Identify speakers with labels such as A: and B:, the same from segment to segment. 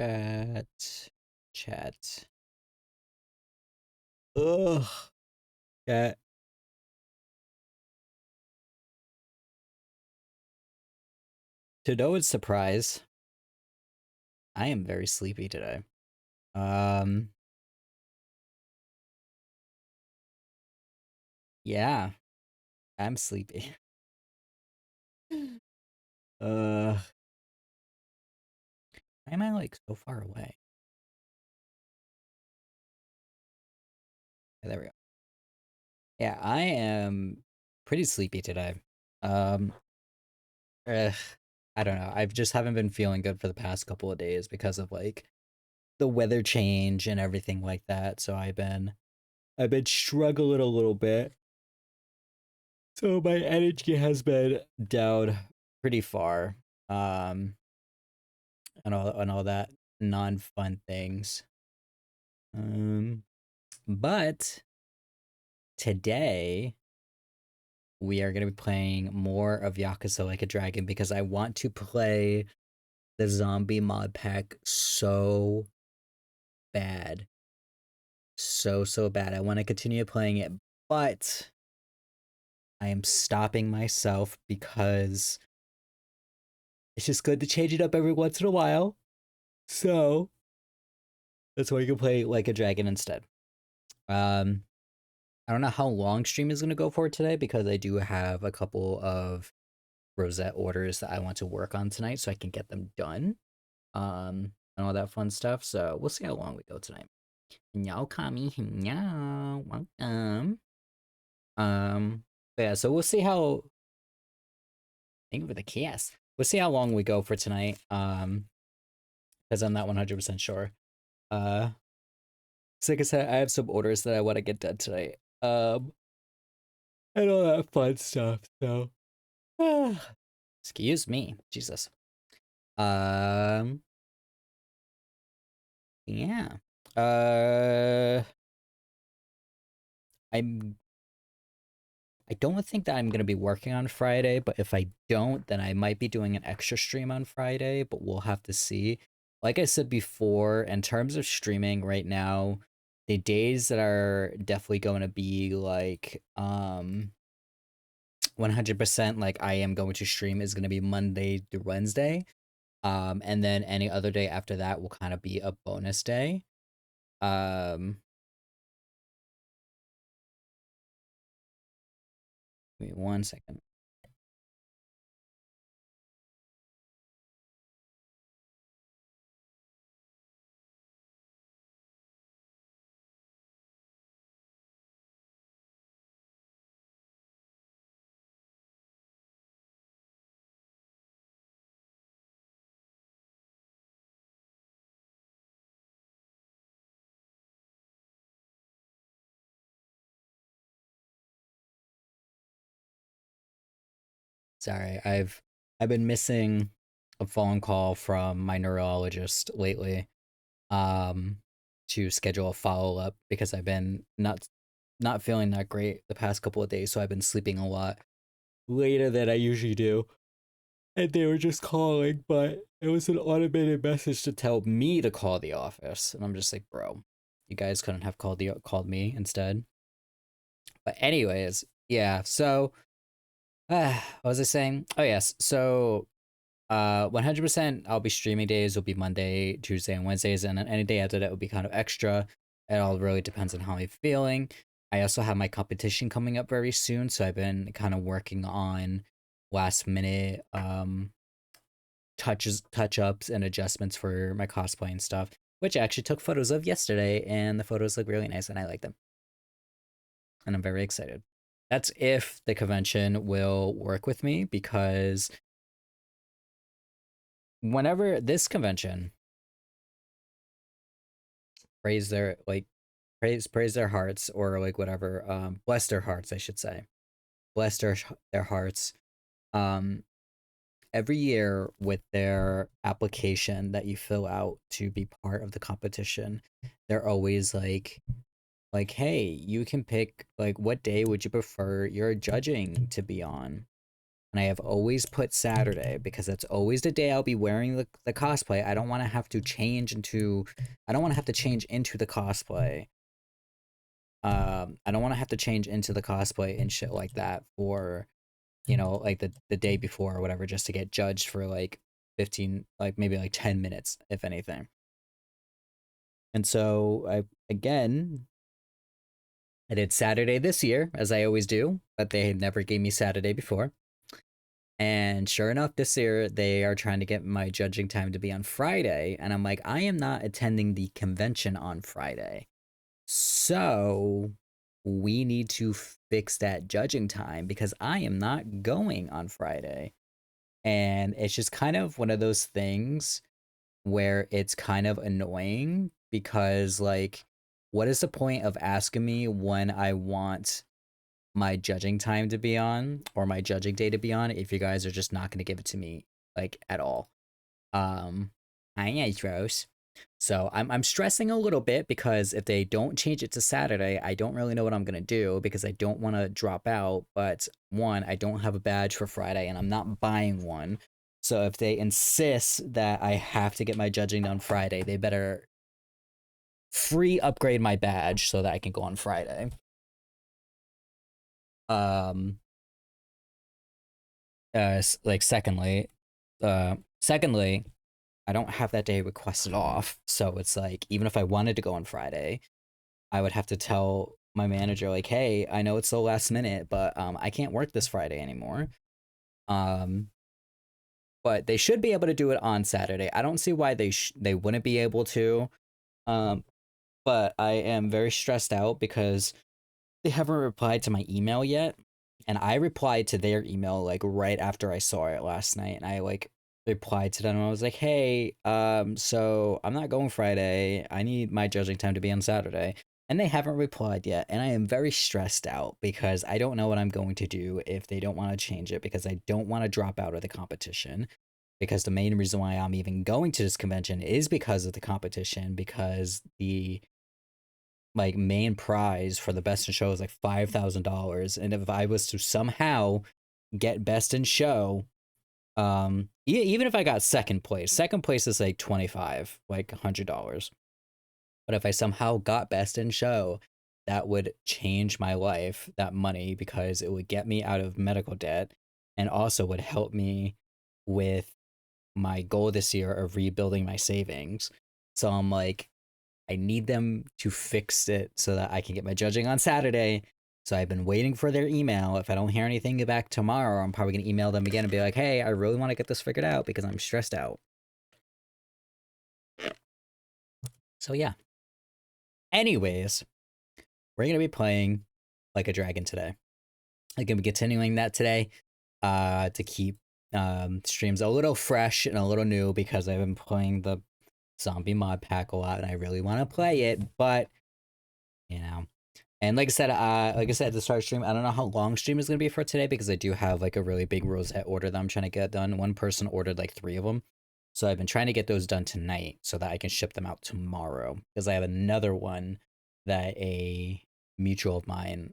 A: Chat. Chat. Ugh. Chat. To no one's surprise, I am very sleepy today. Um, yeah, I'm sleepy. Why am I like so far away? Okay, there we go. Yeah, I am pretty sleepy today. Um, ugh, I don't know. I just haven't been feeling good for the past couple of days because of like the weather change and everything like that. So I've been struggling a little bit. So my energy has been down pretty far. Um and all that non-fun things. Um but today we are going to be playing more of Yakuza Like a Dragon because I want to play the zombie mod pack so bad. So bad. I want to continue playing it, but I am stopping myself because it's just good to change it up every once in a while. So that's why you can play Like a Dragon instead. Um, I don't know how long stream is gonna go for today because I do have a couple of rosette orders that I want to work on tonight so I can get them done. And all that fun stuff. So we'll see how long we go tonight. Y'all Kami, meow, welcome. But yeah, so we'll see how. Thank you for the kiss. We'll see how long we go for tonight. Because I'm not 100% sure. Uh, so like I said, I have some orders that I want to get done tonight. And all that fun stuff. So, excuse me, Jesus. Um, yeah. Uh, I'm. I don't think that I'm gonna be working on Friday, but if I don't, then I might be doing an extra stream on Friday. But we'll have to see. Like I said before, in terms of streaming right now, the days that are definitely going to be like 100% like I am going to stream is going to be Monday through Wednesday. And then any other day after that will kind of be a bonus day. Um, Give me 1 second. Sorry, I've been missing a phone call from my neurologist lately. Um, to schedule a follow up because I've been not feeling that great the past couple of days, so I've been sleeping a lot later than I usually do. And they were just calling, but it was an automated message to tell me to call the office, and I'm just like, bro, you guys couldn't have called me instead. But anyways, yeah. So, what was I saying? Oh yes. So, 100% I'll be streaming days will be Monday, Tuesday, and Wednesdays, and then any day after that will be kind of extra. It all really depends on how I'm feeling. I also have my competition coming up very soon, so I've been kind of working on last minute touch ups and adjustments for my cosplay and stuff, which I actually took photos of yesterday, and the photos look really nice and I like them. And I'm very excited. That's if the convention will work with me because whenever this convention praise their like praise their hearts or like whatever bless their hearts I should say bless their hearts um every year with their application that you fill out to be part of the competition, they're always like, hey, you can pick like what day would you prefer your judging to be on. and I have always put Saturday because that's always the day I'll be wearing the cosplay. I don't want to have to change into the cosplay. I don't want to have to change into the cosplay and shit like that for, you know, like the day before or whatever, just to get judged for like 15, like maybe like 10 minutes, if anything. And so I did Saturday this year, as I always do, but they never gave me Saturday before. And sure enough, this year they are trying to get my judging time to be on Friday. And I'm like, I am not attending the convention on Friday. So we need to fix that judging time because I am not going on Friday. And it's just kind of one of those things where it's kind of annoying because, like, what is the point of asking me when I want my judging time to be on or my judging day to be on if you guys are just not going to give it to me, like, at all? I know, gross. So I'm stressing a little bit because if they don't change it to Saturday, I don't really know what I'm gonna do because I don't want to drop out. But one, I don't have a badge for Friday, and I'm not buying one. So if they insist that I have to get my judging done Friday, they better free upgrade my badge so that I can go on Friday. Um, like secondly, I don't have that day requested off, so it's like even if I wanted to go on Friday, I would have to tell my manager like, "Hey, I know it's the last minute, but I can't work this Friday anymore." Um, but they should be able to do it on Saturday. I don't see why they wouldn't be able to. Um, but I am very stressed out because they haven't replied to my email yet, and I replied to their email like right after I saw it last night, and I like replied to them and I was like, "Hey, so I'm not going Friday. I need my judging time to be on Saturday." And they haven't replied yet, and I am very stressed out because I don't know what I'm going to do if they don't want to change it because I don't want to drop out of the competition. Because the main reason why I'm even going to this convention is because of the competition, because the like main prize for the best in show is like $5,000, and if I was to somehow get best in show, even if I got second place is like 25, like $100. But if I somehow got best in show, that would change my life, that money, because it would get me out of medical debt and also would help me with my goal this year of rebuilding my savings. So I'm like, I need them to fix it so that I can get my judging on Saturday. So I've been waiting for their email. If I don't hear anything back tomorrow, I'm probably going to email them again and be like, hey, I really want to get this figured out because I'm stressed out. So yeah. Anyways, we're going to be playing Like a Dragon today. I'm going to be continuing that today to keep streams a little fresh and a little new because I've been playing the zombie mod pack a lot and I really want to play it, but you know. And like I said at the start of stream, I don't know how long stream is gonna be for today because I do have like a really big rosette order that I'm trying to get done. One person ordered like 3 of them, so I've been trying to get those done tonight so that I can ship them out tomorrow. Because I have another one that a mutual of mine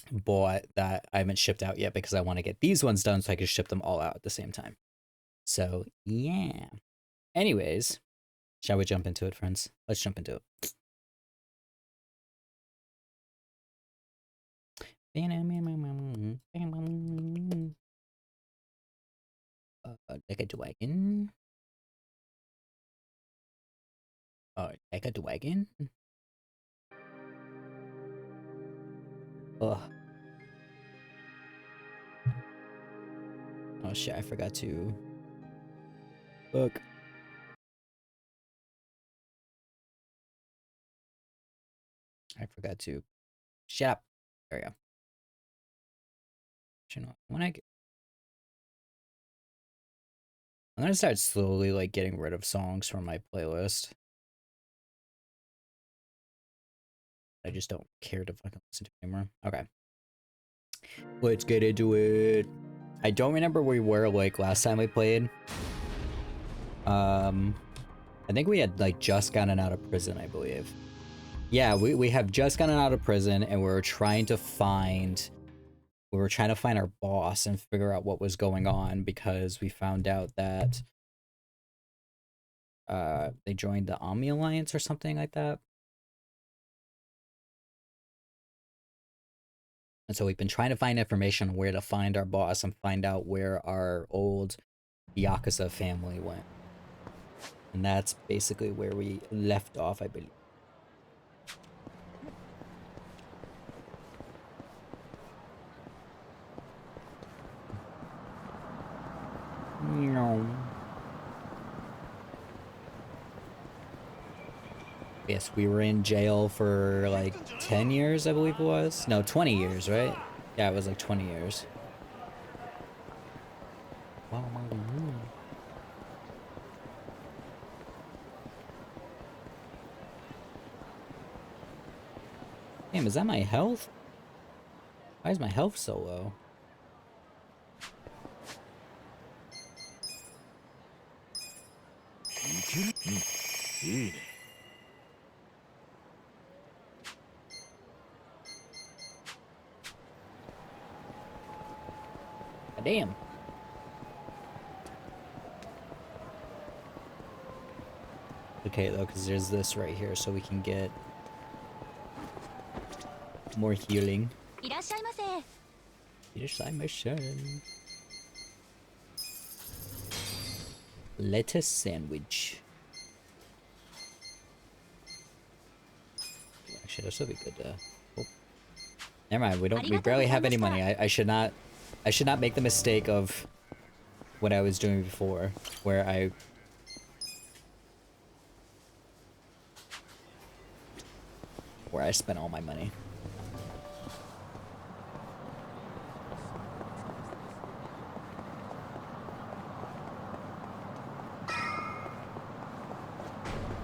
A: bought that I haven't shipped out yet because I want to get these ones done so I can ship them all out at the same time. So yeah. Anyways, shall we jump into it, friends? Let's jump into it. Like a dragon. Like a dragon. Ugh. Oh shit! I forgot to look. I forgot to. Shut up. There we go. You know, I'm gonna start slowly like getting rid of songs from my playlist. I just don't care to fucking listen to anymore. Okay. Let's get into it. I don't remember where we were like last time we played. I think we had like just gotten out of prison, I believe. Yeah, we have just gotten out of prison and we're trying to find We were trying to find our boss and figure out what was going on because we found out that they joined the Omni Alliance or something like that. And so we've been trying to find information on where to find our boss and find out where our old Yakuza family went. And that's basically where we left off, I believe. No. Yes, we were in jail for like 10 years, I believe it was. No, 20 years, right? Yeah, it was like 20 years. Damn, is that my health? Why is my health so low? Damn. Okay, though, because there's this right here, so we can get more healing. Lettuce sandwich. Actually, this will be good to... Oh. Never mind, we barely have any money. I should not make the mistake of what I was doing before, where I spent all my money.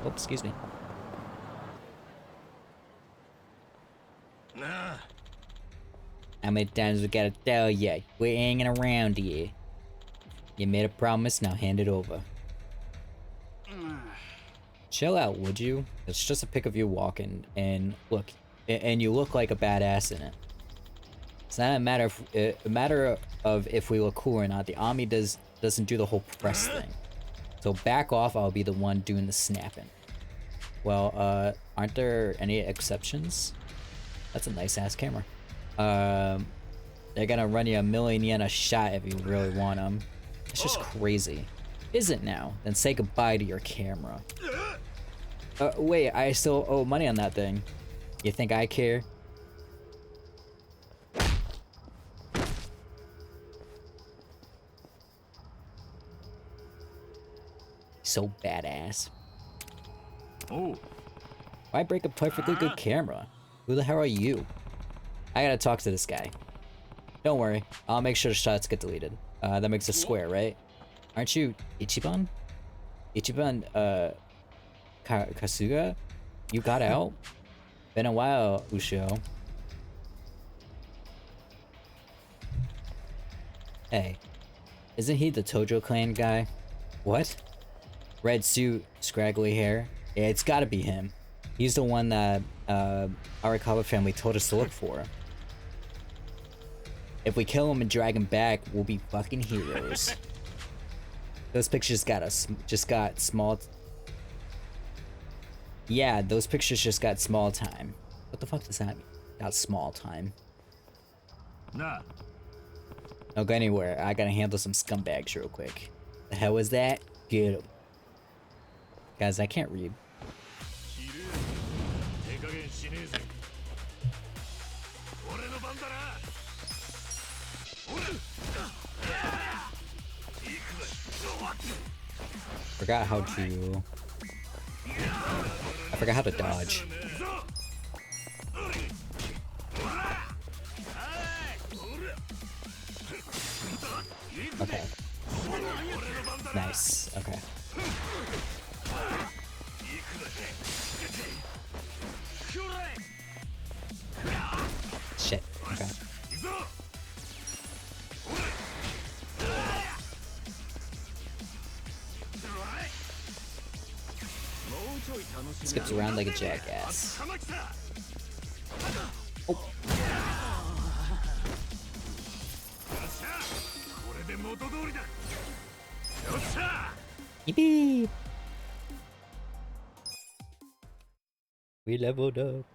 A: Oh, excuse me. How many times we gotta tell ya? We're hanging around here. You made a promise, now hand it over. Chill out, would you? It's just a pic of you walking, and look, and you look like a badass in it. It's not a matter of if we look cool or not. The Ami doesn't do the whole press thing. So back off, I'll be the one doing the snapping. Well, aren't there any exceptions? That's a nice ass camera. They're gonna run you 1,000,000 yen a shot if you really want them. It's just crazy. Is it now? Then say goodbye to your camera. Wait, I still owe money on that thing. You think I care? So badass. Oh. Why break a perfectly good camera? Who the hell are you? I gotta talk to this guy. Don't worry, I'll make sure the shots get deleted. That makes a square, right? Aren't you Ichiban? Ichiban, Kasuga? You got out? Been a while, Ushio. Hey, isn't he the Tojo clan guy? What? Red suit, scraggly hair? Yeah, it's gotta be him. He's the one that, Arakawa family told us to look for. If we kill him and drag him back, we'll be fucking heroes. Those pictures just got small... Yeah, those pictures just got small time. What the fuck does that mean? Got small time. Nah. Don't go anywhere. I gotta handle some scumbags real quick. The hell was that? Get 'em. Guys, I can't read. Forgot how to... I forgot how to dodge. Okay. Nice. Okay. Shit. Okay. Skips around like a jackass. Oh. Yippee! We leveled up.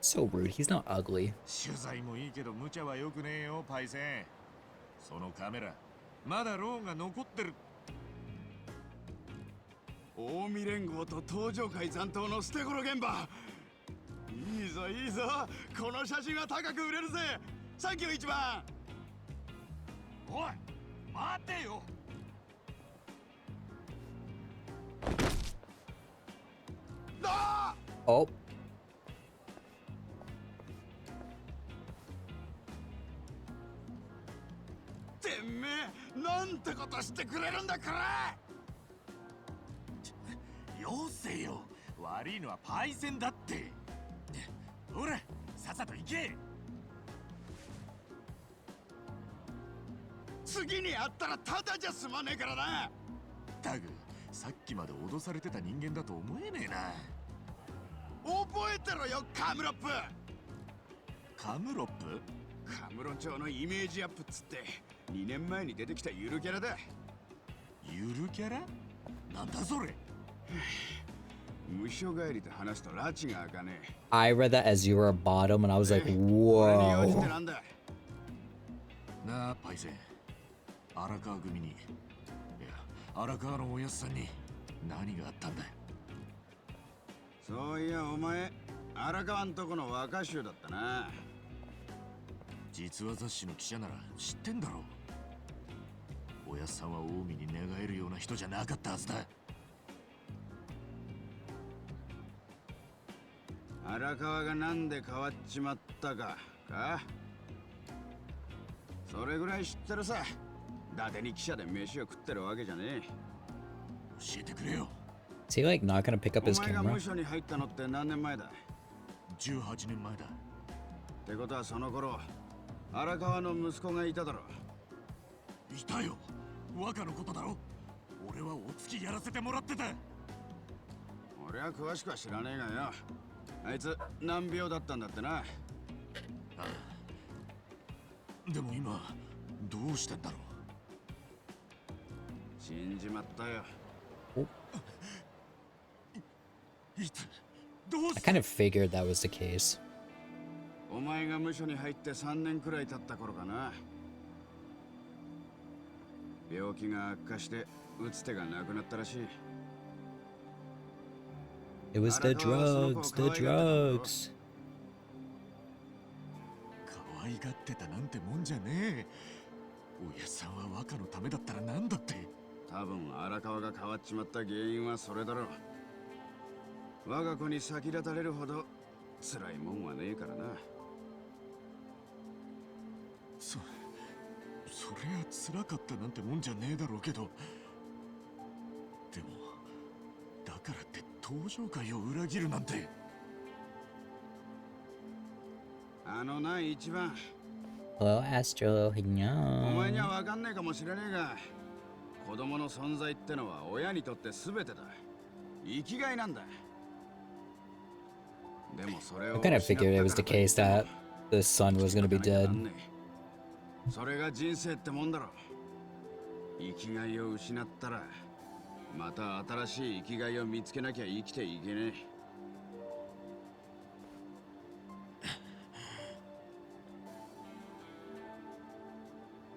A: So rude. He's not ugly.
B: 取材もいいけど無茶はよくねえよパイセン。そのカメラまだローンが残ってる。
C: 近江連合と東上会残党の捨て頃現場。いいぞいいぞ、この写真は高く売れるぜ。サンキュー一番。
B: おい待てよ。
A: Oh.
C: てめえなんてことしてくれるんだこれ。
B: よせよ、悪いのはパイセンだって。ほらさっさと行け。
C: 次に会ったらただじゃ済まねえからな。
B: タグ、さっきまで脅されてた人間だと思えねえな。
C: 覚えてろよカムロップ。
B: カムロップ？
C: カムロ町のイメージアップっつって2年前に出てきたゆるキャラだ。
B: ゆるキャラ？なんだそれ。
C: 無所帰りで話すと拉致が開かねえ。
A: I read that as you were a bottom, and I was like,
C: 俺に用事って
A: whoa.
C: なんだ。
B: なあパイセン、荒川組に、いや荒川のおやっさんに何があったんだ。
C: そういやお前荒川んとこの若衆だったな。
B: 実話雑誌の記者なら知ってんだろう。おやっさんは近江に寝返るような人じゃなかったはずだ。
C: 荒川がなんで変わっちまったかそれぐらい知ってるさ。伊達に記者で飯を食ってるわけじゃねえ。
B: 教えてくれよ。
A: Is he like not gonna pick up
C: お
A: his
C: 前が
A: camera?
C: 無所に入ったのって何年前だ。
B: 18年前だ。
C: ってことはその頃荒川の息子がいただろ。
B: いたよ、若のことだろ。俺はお付きやらせてもらってた。
C: 俺は詳しくは知らねえがよ。あいつ難病だったんだってな。
B: ああ、でも今どうしてんだろう。
C: 死んじまったよ。
B: いつどう
A: I
B: して。
A: kind of figured that was the case.
C: お前が無所に入って3年くらい経った頃かな。病気が悪化して打つ手がなくなったらしい。
A: It was the drugs, the drugs.
B: 可愛がってたなんてもんじゃねえ。おやさんは若のためだったらなんだって。
C: 多分荒川が変わっちまった原因はそれだろう。我が子に先立たれるほど辛いもんはねえからな。
B: そりゃ辛かったなんてもんじゃねえだろうけど、でもだからって登場会を裏切るなんて。
C: あのな一番
A: Hello, Astro.
C: お前には
A: Hello.
C: 分かんねえかもしれねえが、子供の存在ってのは親にとって全てだ。生きがいなんだ。でもそれを
A: I kind of figured it was the case that the son was gonna be dead.
C: それが人生ってもんだろ。生きがいを失ったらまた新しい生きがいを見つけなきゃ生きていけねえ。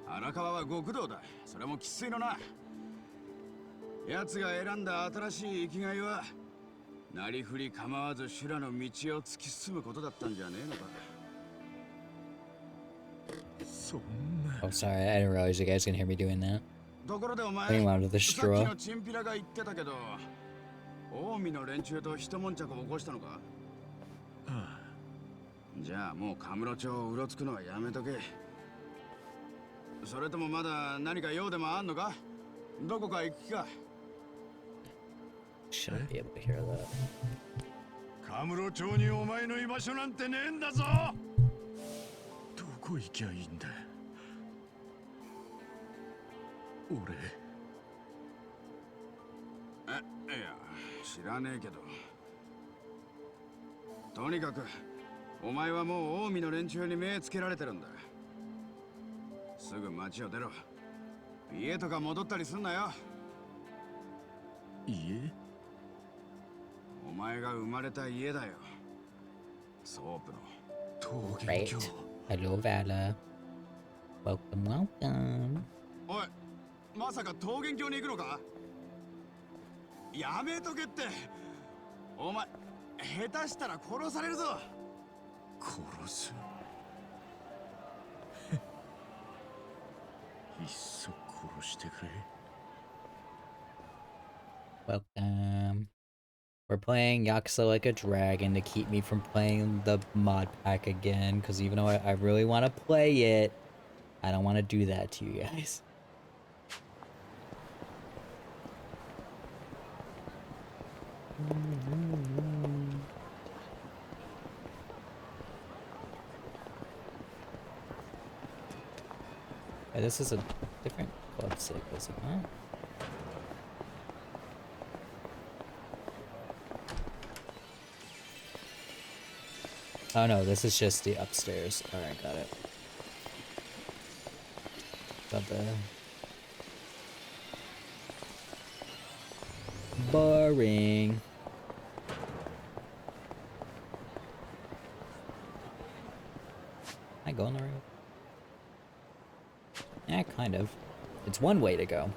C: 荒川は極道だ。それも生粋のな。奴が選んだ新しい生きがいはなりふり構わず修羅の道を突き進むことだったんじゃねえのか。
B: そんな。
A: Oh, sorry. I didn't realize you guys can hear me doing that.
C: ところでお前、
A: Putting him out of the
C: さっき
A: straw.
C: のチンピラが言ってたけど、近江の連中と一悶着を起こしたのか。
B: ああ、
C: じゃあもうカムロ町をうろつくのはやめとけ。それともまだ何か用でもあんのか。どこか行く気か。
A: Shouldn't be able to hear that.
C: カムロ町にお前の居場所なんてねえんだぞ。
B: どこ行きゃいいんだ。俺。
C: いや知らねえけど、とにかくお前はもう近江の連中に目つけられてるんだ。すぐ町を出ろ。家とか戻ったりすんなよ。
B: 家？
C: お前が生まれた家だよ。ソープの
B: 桃源
A: Right.
B: 郷。
A: Hello, Vala. Welcome, welcome.
C: おい、まさか桃源郷に行くのか？やめとけって。お前下手したら殺されるぞ。
B: 殺す？いっそ殺してくれ。
A: Welcome. We're playing Yakuza Like a Dragon to keep me from playing the mod pack again, because even though I really want to play it, I don't want to do that to you guys. Hey, this is a different club sick, is it not? Oh no, this is just the upstairs. Alright, got it. Got the... Boring. Am I going the right way? Yeah, kind of. It's one way to go.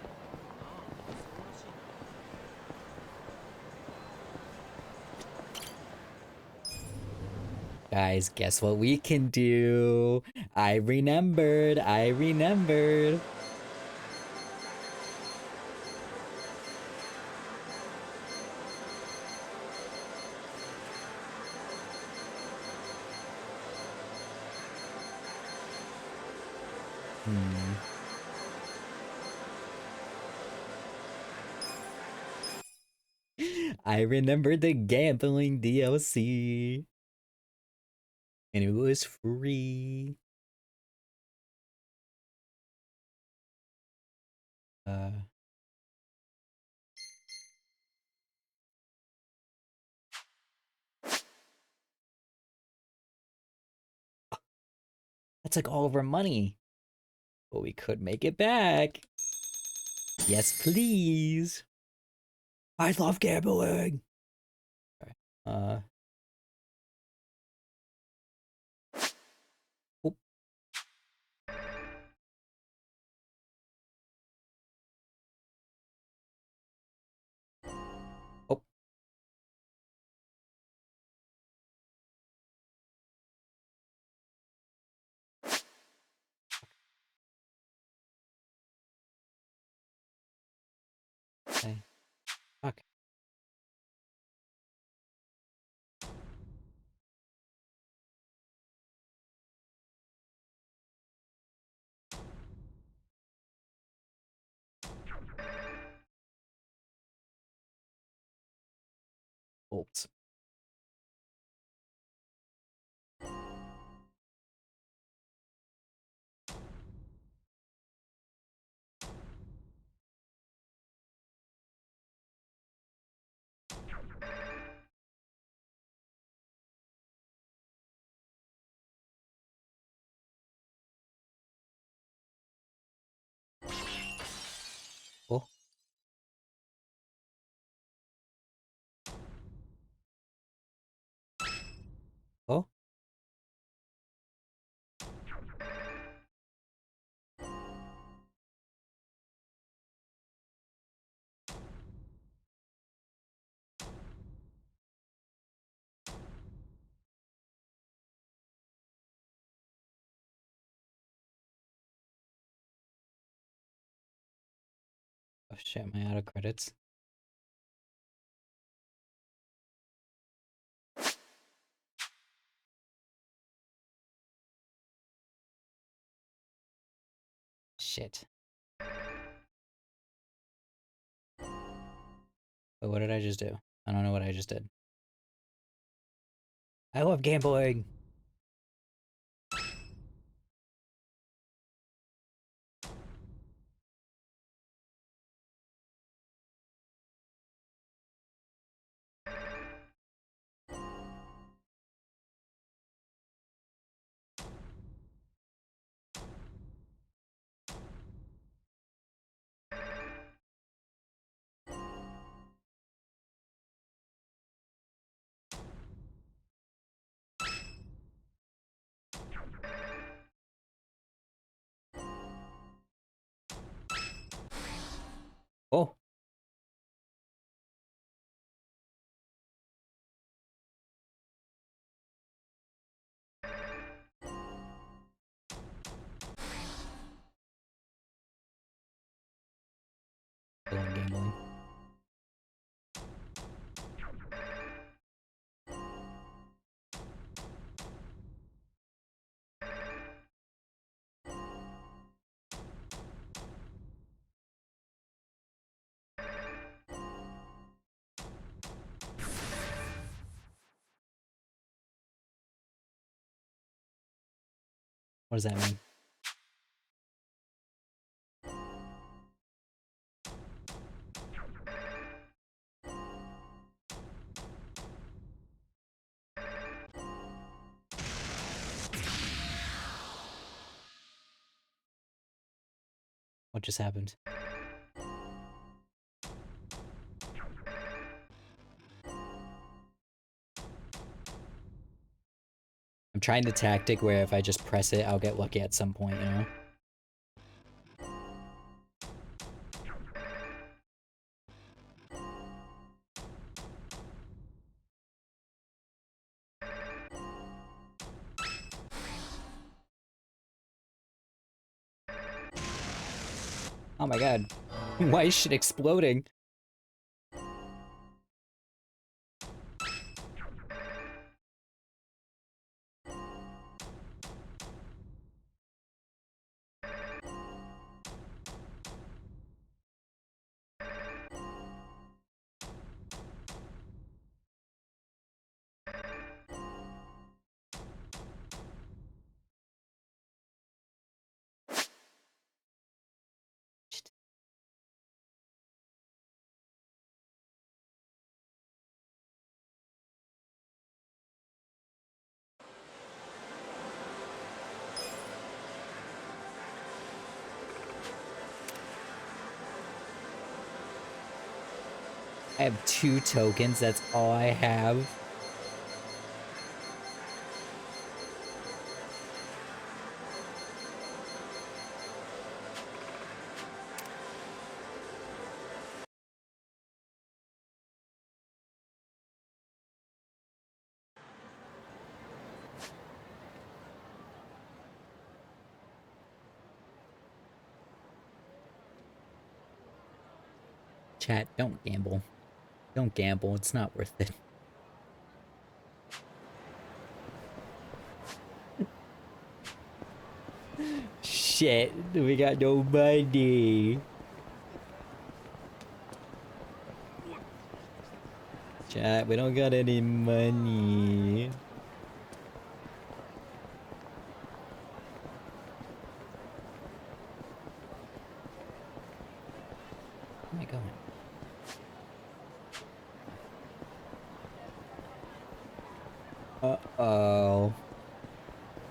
A: Guys, guess what we can do? I remembered. I remembered. I remembered the gambling DLC. And it was free. That's like all of our money. But we could make it back. Yes, please. I love gambling. Okay. Oh. Oh. Okay. Fuck. Oops. Oh. Oh. Oh shit, am I out of credits? Shit. But what did I just do? I don't know what I just did. I love gambling! Oh. I love gambling. What does that mean? What just happened? I'm trying the tactic where if I just press it, I'll get lucky at some point, you know? Oh my god. Why is shit exploding? I have 2 tokens, that's all I have. Chat, don't gamble. Don't gamble, it's not worth it. Shit, we got no money. Chat, we don't got any money. Where am I going? Uh-oh.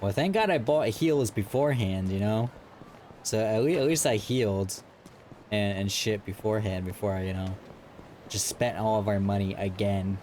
A: Well, thank God I bought heals beforehand, you know? So at least I healed and shit beforehand before I, you know, just spent all of our money again.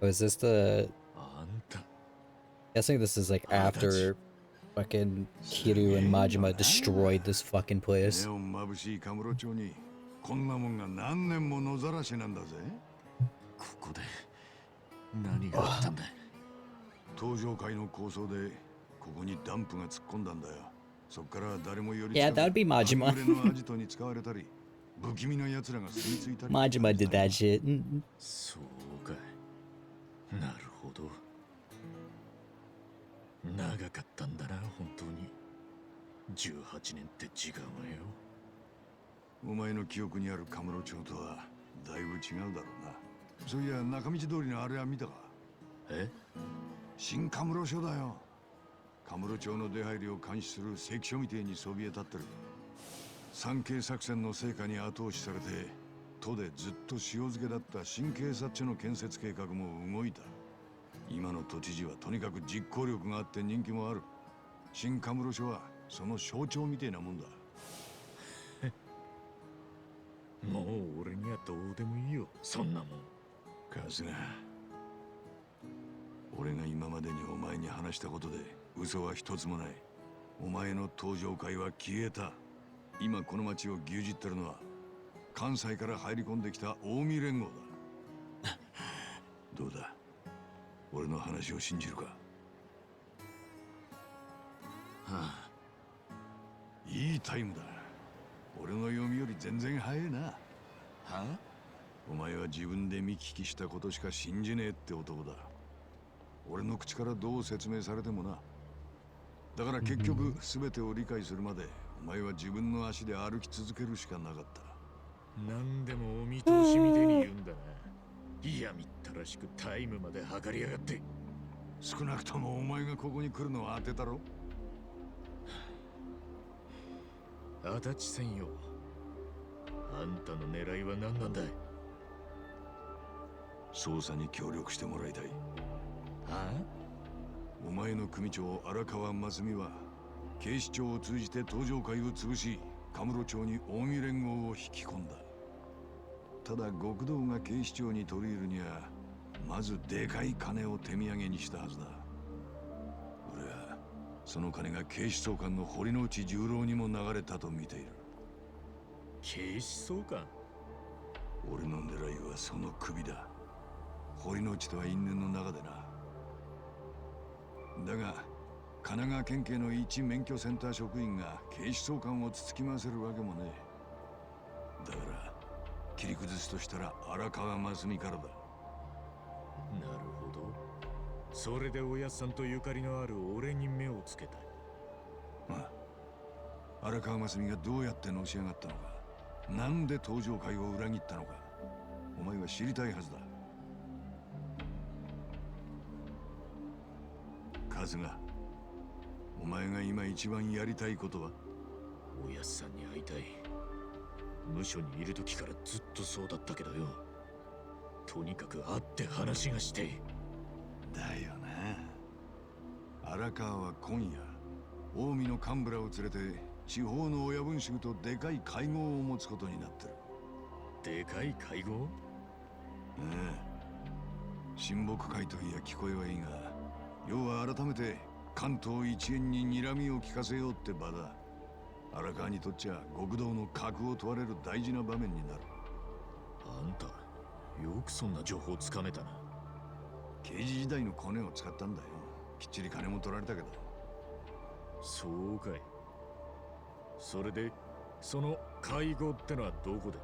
A: Oh, is this the... Guessing this is like after fucking Kiryu and Majima destroyed this fucking place.
B: こんなもんが何年も野ざらしなんだぜ。ここで何があったんだ。東上界の構想でここにダンプが突っ込んだんだよ。そっから誰も寄りつかない。
A: Yeah, that would be Majima.
B: 隠れのアジトに使われたり、不気味な奴らが住み着いたり。
A: Majima did that shit.
B: そうか。なるほど。長かったんだな、本当に。18年って時間はよ。お前の記憶にあるカムロ町とはだいぶ違うだろうな。そういや中道通りのあれは見たか？え？新カムロ署だよ。カムロ町の出入りを監視する関所みてえにそびえ立ってる。三景作戦の成果に後押しされて都でずっと塩漬けだった新警察署の建設計画も動いた。今の都知事はとにかく実行力があって人気もある。新カムロ署はその象徴みてえなもんだ。
D: もう俺にはどうでもいいよ、そんなもん。
B: 春日、俺が今までにお前に話したことで嘘は一つもない。お前の登場会は消えた。今この町を牛耳ってるのは関西から入り込んできた近江連合だ。どうだ、俺の話を信じるか？いいタイムだ。俺の読みより全然早いな。
D: はあ？
B: お前は自分で見聞きしたことしか信じねえって男だ。俺の口からどう説明されてもな。だから結局全てを理解するまでお前は自分の足で歩き続けるしかなかった。
D: なんでもお見通しみてえに言うんだな。いやみったらしくタイムまで測りやがって。
B: 少なくともお前がここに来るのは当てたろ。
D: 足立せんよ。あんたの狙いは何なんだい？
B: 捜査に協力してもらいたい。
D: はあ？
B: お前の組長荒川真澄は警視庁を通じて東上会を潰し、カムロ町に近江連合を引き込んだ。ただ極道が警視庁に取り入るにはまずでかい金を手土産にしたはずだ。俺はその金が警視総監の堀之内十郎にも流れたと見ている。
D: 警視総監？
B: 俺の狙いはその首だ。堀之内とは因縁の中でな。だが神奈川県警の一免許センター職員が警視総監をつつき回せるわけもねえ。だから切り崩すとしたら荒川真澄からだ。
D: なるほど。それでおやっさんとゆかりのある俺に目をつけた。
B: ああ、荒川真澄がどうやってのし上がったのか、なんで登場会を裏切ったのか、お前は知りたいはずだ。春日、お前が今一番やりたいことは？
D: おやっさんに会いたい。無所にいる時からずっとそうだったけどよ。とにかく会って話がして。
B: だよな。荒川は今夜近江の幹部らを連れて地方の親分衆とでかい会合を持つことになってる。
D: でかい会合？
B: ええ。親睦会といや聞こえはいいが、要は改めて関東一円に睨みを利かせようって場だ。荒川にとっちゃ極道の格を問われる大事な場面になる。
D: あんた、よくそんな情報つかめたな。
B: 刑事時代のコネを使ったんだよ。きっちり金も取られたけど。
D: そうかい。それで、その会合ってのはどこで？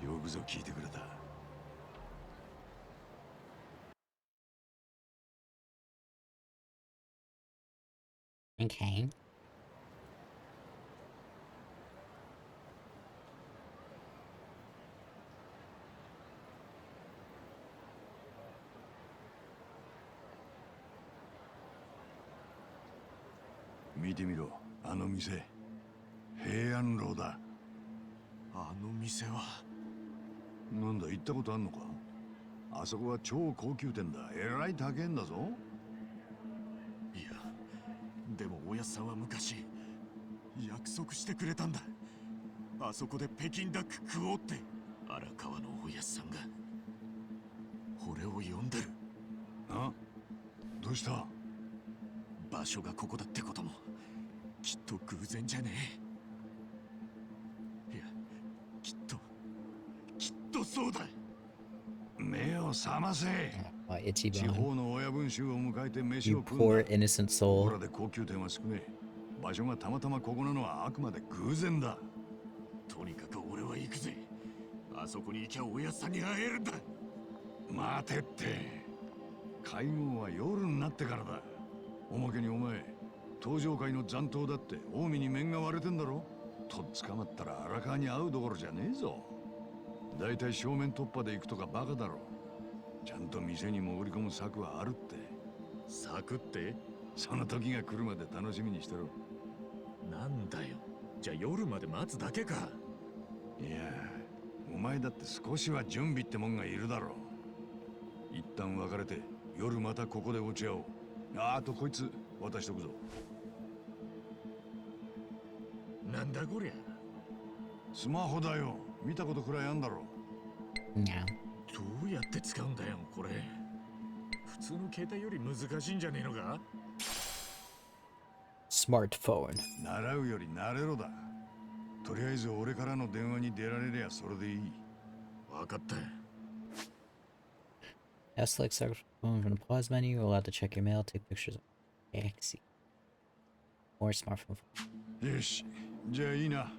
B: よくぞ聞いてくれた。
A: Okay.
B: 見てみろ、あの店。平安楼だ。
D: あの店は。
B: なんだ、行ったことあんのか？あそこは超高級店だ。えらい高えんだぞ。
D: いや、でもおやっさんは昔約束してくれたんだ。あそこで北京ダック食おうって。荒川のおやっさんが俺を呼んでる。
B: あ？どうした？
D: 場所がここだってこともきっと偶然じゃねえ。いや、きっとそうだ。
B: 目を覚ませ。
A: Itchy
B: 地
A: bone.
B: 方の親分衆を迎えて飯
A: You
B: を食うん
A: poor
B: だ。
A: innocent
B: ここ
A: soul.
B: らで高級店は少ねえ。場所がたまたまここなのはあくまで偶然だ。
D: とにかく俺は行くぜ。あそこに行きゃおやっさんに会えるんだ。
B: 待てって。会合は夜になってからだ。おまけにお前、登場会の残党だって近江に面が割れてんだろ。とっ捕まったら荒川に会うどころじゃねえぞ。だいたい正面突破で行くとかバカだろ。ちゃんと店に潜り込む策はあるって。
D: 咲くって？
B: その時が来るまで楽しみにしてろ。
D: なんだよ。じゃあ夜まで待つだけか。
B: いや、お前だって少しは準備ってもんがいるだろう。一旦別れて夜またここで落ち合おう。あとこいつ渡しとくぞ。
D: なんだこりゃ。
B: スマホだよ。見たことくらいあんだろ。
A: Yeah.
D: どうやって使うんだよこれ。普通の携帯より難しいんじゃねえのか？
A: Smartphone.
B: 習うより慣れろだ。とりあえず俺からの電話に出られりゃそれでいい。
D: わかった。
A: Now select smartphone from the pause menu. You're allowed to check your mail, take pictures of taxi. Or smartphone.
B: よし、じゃあいいな。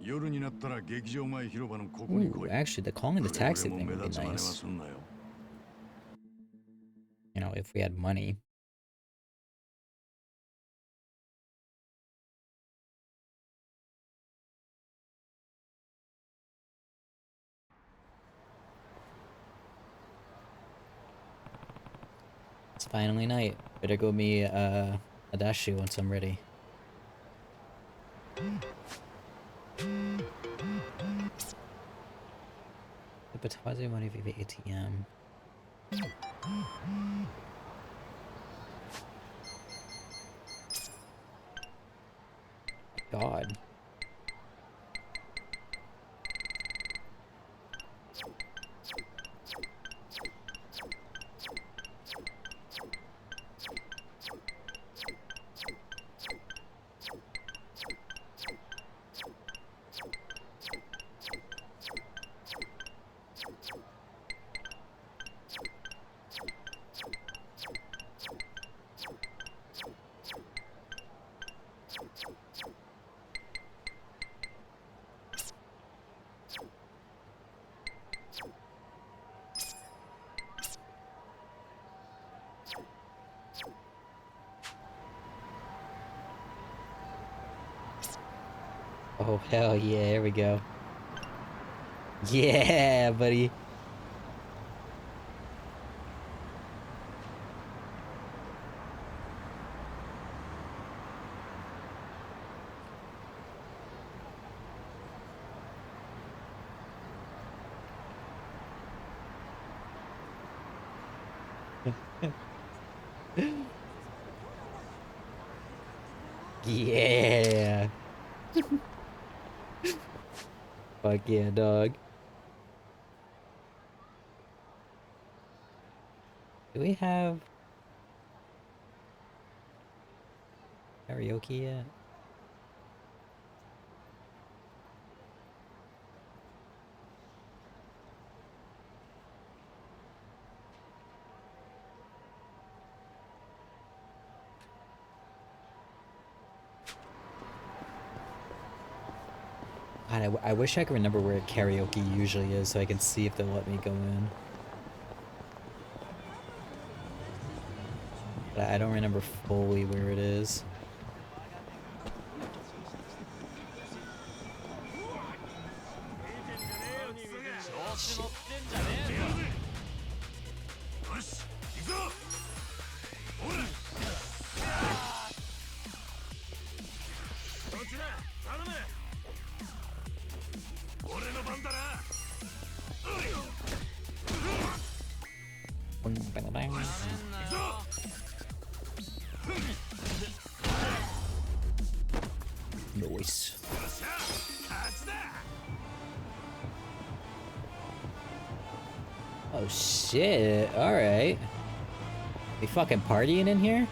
B: 夜になったら劇場前広場のここに
A: Ooh,
B: 来い。
A: actually, the calling the
B: くれぐれ
A: taxi
B: も
A: thing
B: 目
A: would be
B: 立つ真似は
A: nice.
B: すんなよ。
A: You know, if we had money. It's finally night. Better go meet Adashi once I'm ready. Deposit money via the ATM. God. Oh, hell yeah, here we go. Yeah, buddy. Yeah. Fuck yeah, dog. Do we have karaoke yet? God, I wish I could remember where karaoke usually is so I can see if they'll let me go in. But I don't remember fully where it is. Shit.
D: よし行くぞ。ほらこっちだ。頼む。俺の番だな。
A: Bang, bang, bang.
D: 行くぞ。
A: Nice.
D: よっしゃ勝ちだ。
A: Oh shit, alright. We fucking partying in here?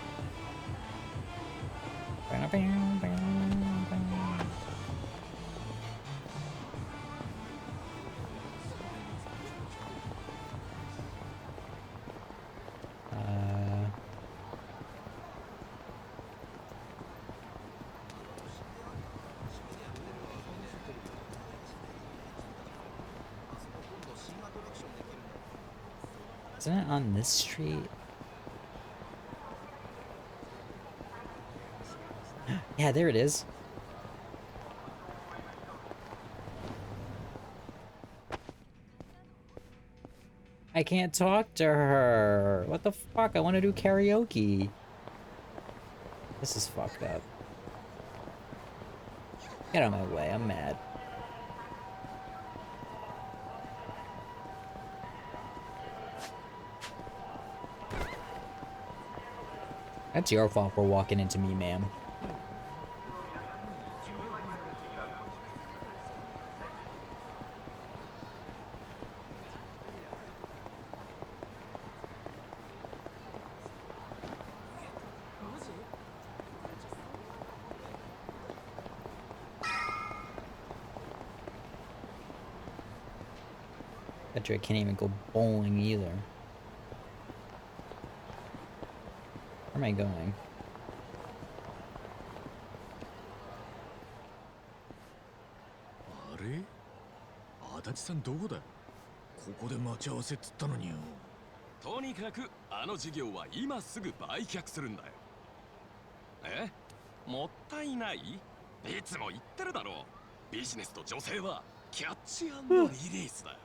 A: Isn't it on this street? Yeah, there it is. I can't talk to her. What the fuck? I want to do karaoke. This is fucked up. Get out of my way. I'm mad. That's your fault for walking into me, ma'am. Bet you I can't even go bowling either. Where am I going?
D: あれ足立さんどこだここで待ち合わせっつったのによ。
E: とにかくあの事業は今すぐ売却するんだよ。え？もったいない？いつも言ってるだろう。ビジネスと女性はキャッチ&リリースだ。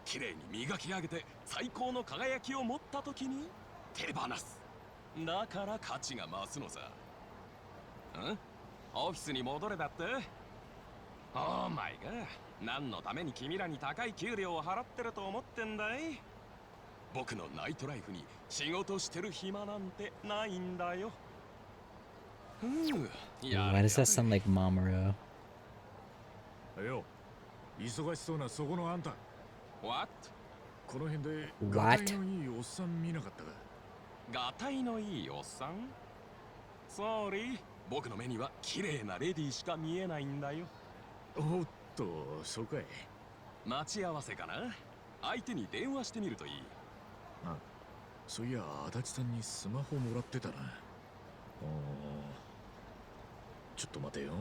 E: 綺麗に磨き上げて最高の輝きを持った時に手放す。だから価値が増すのさ。ん？オフィスに戻れだって？オーマイガー。何のために君らに高い給料を払ってると思ってんだい？僕のナイトライフに仕事してる暇なんてないんだよ。
A: Why does that sound like Mamoru?
D: よ、忙しそうなそこのあんた。
E: What?
D: この辺で
A: What?
D: ガタイのいいおっさん見なかったか。
E: ガタイのいいおっさん？ソーリー、僕の目には綺麗なレディーしか見えないんだよ。
D: おっと、そうかい。
E: 待ち合わせかな？相手に電話してみるといい。
D: あ、そういや足立さんにスマホもらってたな。ちょっと待てよ。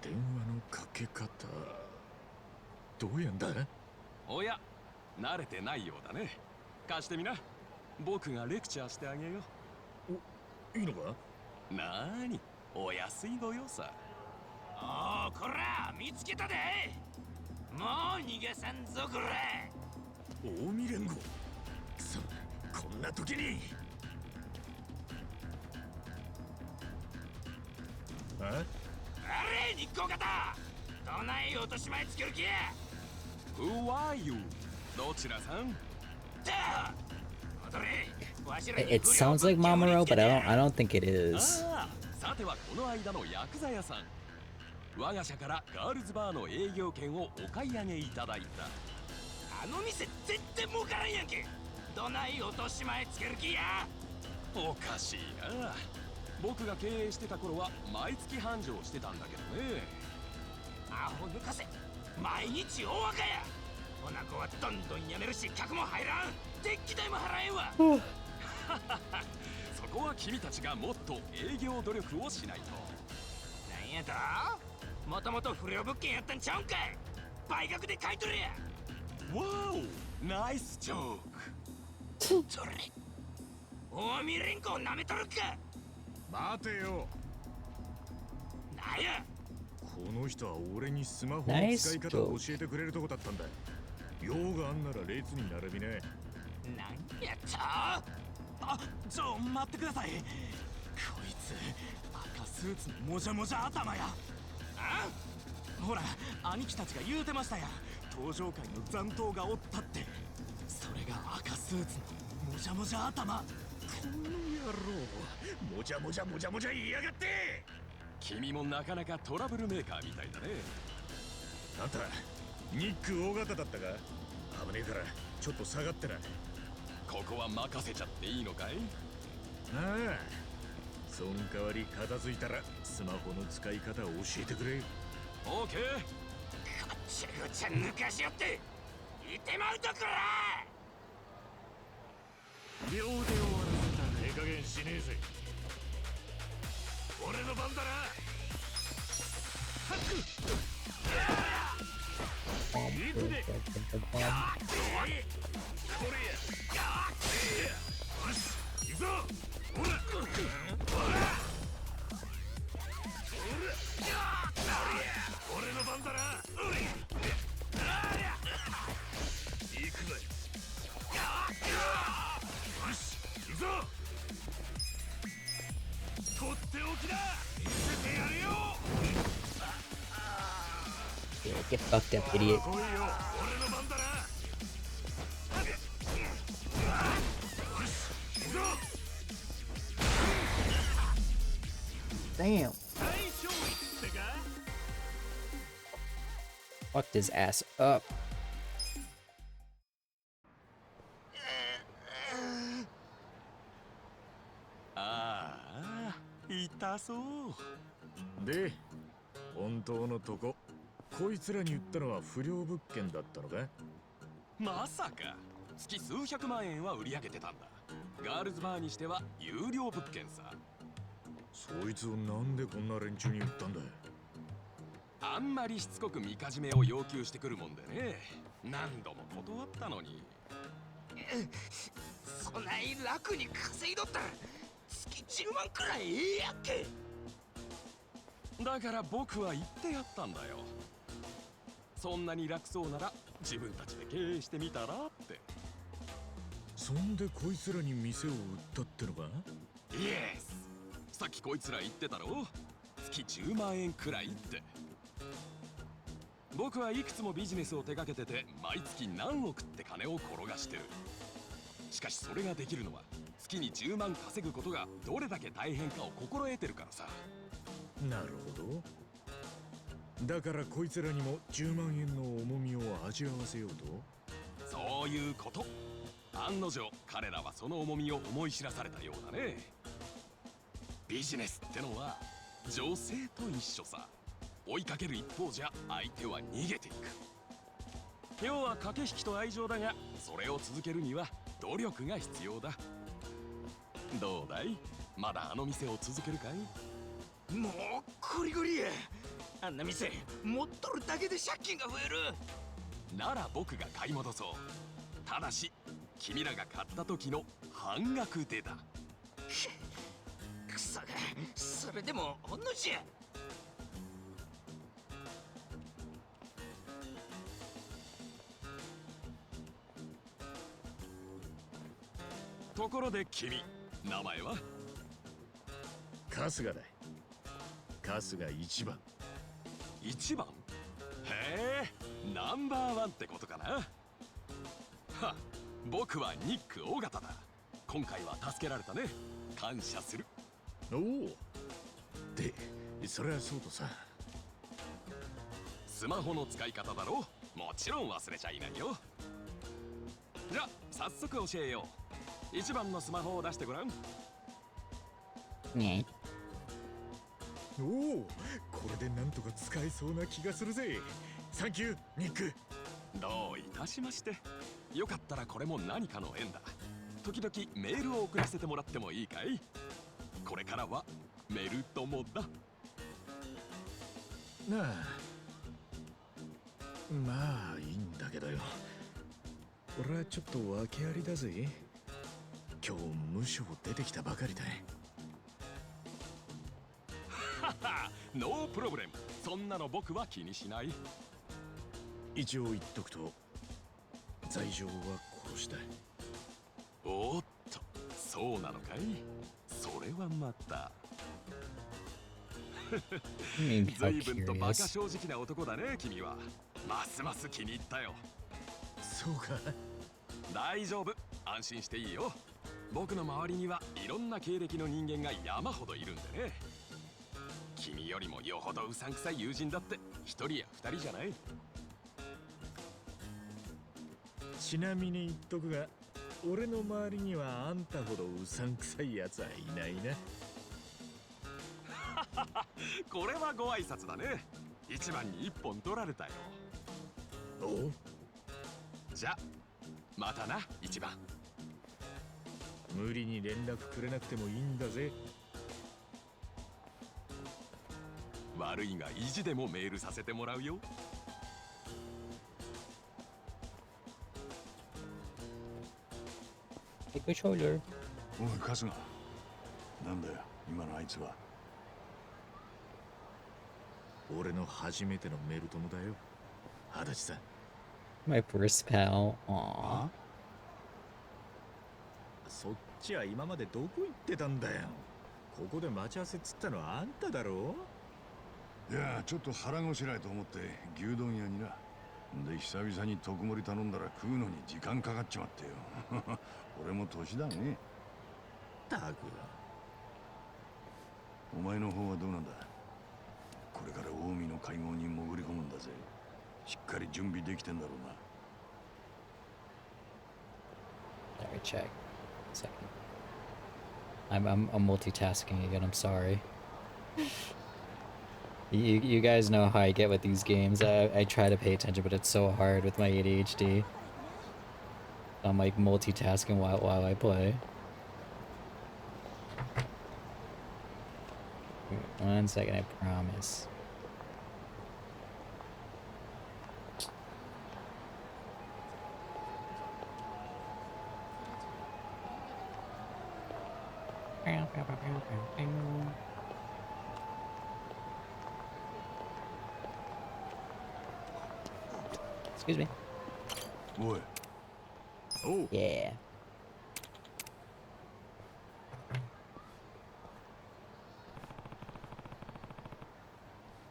D: 電話のかけ方どうやんだ？
E: おや、慣れてないようだね。貸してみな。僕がレクチャーしてあげよ
D: お、いいのか？
E: う。なーに、お安いご用さ。
C: おお、こら見つけたで。もう逃がさんぞこら。
D: 近江連合。こんな時に。あれ
C: 日光型どない落とし前つける気や。
E: Who are you? どちらさん？
A: It sounds like Mamoru, but I don't think it is.
E: ああ、さてはこの間のヤクザ屋さん。我が社からガールズバーの営業権をお買い上げいただいた。
C: あの店全然儲からんやんけ。どない落とし前つける気や。
E: おかしいな。僕が経営してた頃は毎月繁盛してたんだけどね。
C: アホ抜かせ。毎日大赤や。おなこはどんどん辞めるし客も入らん。電気代も払えんわ。
E: そこは君たちがもっと営業努力をしないと。
C: なんやと？もともと不良物件やったんちゃうんかい。倍額で買い取れや。
E: わお、ナイスジョーク。
C: それ近江連合なめとるか。
D: 待てよ。
C: なんや。
D: この人は俺にスマホの使い方を教えてくれるとこだったんだ。用があんなら列に並びね。
C: なんやと？
E: あ、待ってください。こいつ赤スーツのもじゃもじゃ頭や。
C: あ？
E: ほら、兄貴たちが言うてましたや。登場界の残党がおったって。それが赤スーツのもじゃもじゃ頭。
D: この野郎、もじゃもじゃもじゃもじゃ言いやがって。
E: 君もなかなかトラブルメーカーみたいだね。
D: あんたニック大型だったか？危ねえからちょっと下がってな。
E: ここは任せちゃっていいのかい？
D: ああ、その代わり片付いたらスマホの使い方を教えてくれ。
E: オーケー。
C: こっちゃこっちゃ抜かしよっていてまうとこら。
D: 秒で終わらせたらええ加減しねえぜ。俺の番だな。行くで。これや。よし、行くぞ。ほら。俺の番だな。行くぜ。
A: Yeah, get fucked up, idiot. Damn. Fucked his ass up.
E: ああ、痛そう。
D: で、本当のとこ、こいつらに言ったのは不良物件だったのか？
E: まさか月数百万円は売り上げてたんだ。ガールズバーにしては有料物件さ。
D: そいつをなんでこんな連中に言ったんだ？
E: あんまりしつこくみかじめを要求してくるもんでね、何度も断ったのに。
C: そない楽に稼いどったら月10万くらいええやっけ。
E: だから僕は言ってやったんだよ。そんなに楽そうなら自分たちで経営してみたらって。
D: そんでこいつらに店を売ったってのか？
E: イエス。さっきこいつら言ってたろ、月10万円くらいって。僕はいくつもビジネスを手掛けてて毎月何億って金を転がしてる。しかしそれができるのは月に10万稼ぐことがどれだけ大変かを心得てるからさ。
D: なるほど。だからこいつらにも10万円の重みを味わわせようと？
E: そういうこと。案の定彼らはその重みを思い知らされたようだね。ビジネスってのは女性と一緒さ。追いかける一方じゃ相手は逃げていく。要は駆け引きと愛情だが、それを続けるには努力が必要だ。どうだい？まだあの店を続けるかい？
C: もうゴリゴリや。あんな店持っとるだけで借金が増える。
E: なら僕が買い戻そう。ただし君らが買った時の半額でだ。
C: クソが、それでもほんのじゃ。
E: ところで君、名前は？
D: 春日だ。春日一番。
E: 一番？へえ、ナンバーワンってことかな。は、僕はニック尾形だ。今回は助けられたね。感謝する。
D: おお。で、それはそうとさ。
E: スマホの使い方だろ。もちろん忘れちゃいないよ。じゃ、早速教えよう。一番のスマホを出してごらん。
A: ね。
D: おお、これでなんとか使えそうな気がするぜ。サンキュー、ニック。
E: どういたしまして。よかったらこれも何かの縁だ。時々メールを送らせてもらってもいいかい？これからはメル友だ。
D: なあ、まあいいんだけどよ。俺はちょっと訳ありだぜ。今日無償出てきたばかりだ。
E: はは、ノープロブレム。そんなの僕は気にしない。
D: 一応言っとくと、罪状は殺した。
E: おっと、そうなのかい？それはまた。随分とバカ正直な男だね、君は。ますます気に入ったよ。
D: そうか。
E: 大丈夫、安心していいよ。僕の周りにはいろんな経歴の人間が山ほどいるんでね。君よりもよほどうさんくさい友人だって一人や二人じゃない。
D: ちなみに言っとくが、俺の周りにはあんたほどうさんくさいやつはいないな。
E: これはご挨拶だね。一番に一本取られたよ。
D: おう。
E: じゃ、またな、一番。
D: 無理に連絡くれなくてもいいんだぜ。
E: 悪いが意地でもメールさせてもらうよ。
A: Take a shoulder.
B: おい春日、なんだよ今のあいつは。
D: 俺の初めてのメル友だよ、足立さん。
A: My first pal. Aww.
D: そっちは今までどこ行ってたんだよ。ここで待ち合わせっつったのはあんただろ。
B: いやちょっと腹ごしらえと思って牛丼屋にな。で久々に特盛り頼んだら食うのに時間かかっちまってよ。俺も年だね。
D: たく
B: お前の方はどうなんだ。これから近江の会合に潜り込むんだぜ。しっかり準備できてんだろうな。
A: Let me check. Second. I'm multitasking again. I'm sorry. You guys know how I get with these games. I try to pay attention, but it's so hard with my ADHD. I'm like multitasking while I play. Wait 1 second, I promise. Excuse me.
B: おい。
D: おう。
A: Yeah.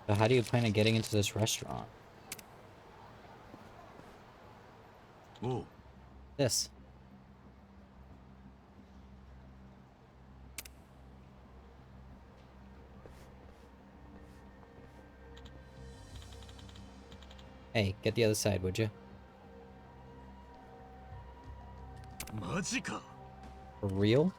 A: So how do you plan on getting into this restaurant?
B: おう。
A: This. Hey, get the other side, would you?
D: マジか。
A: For real?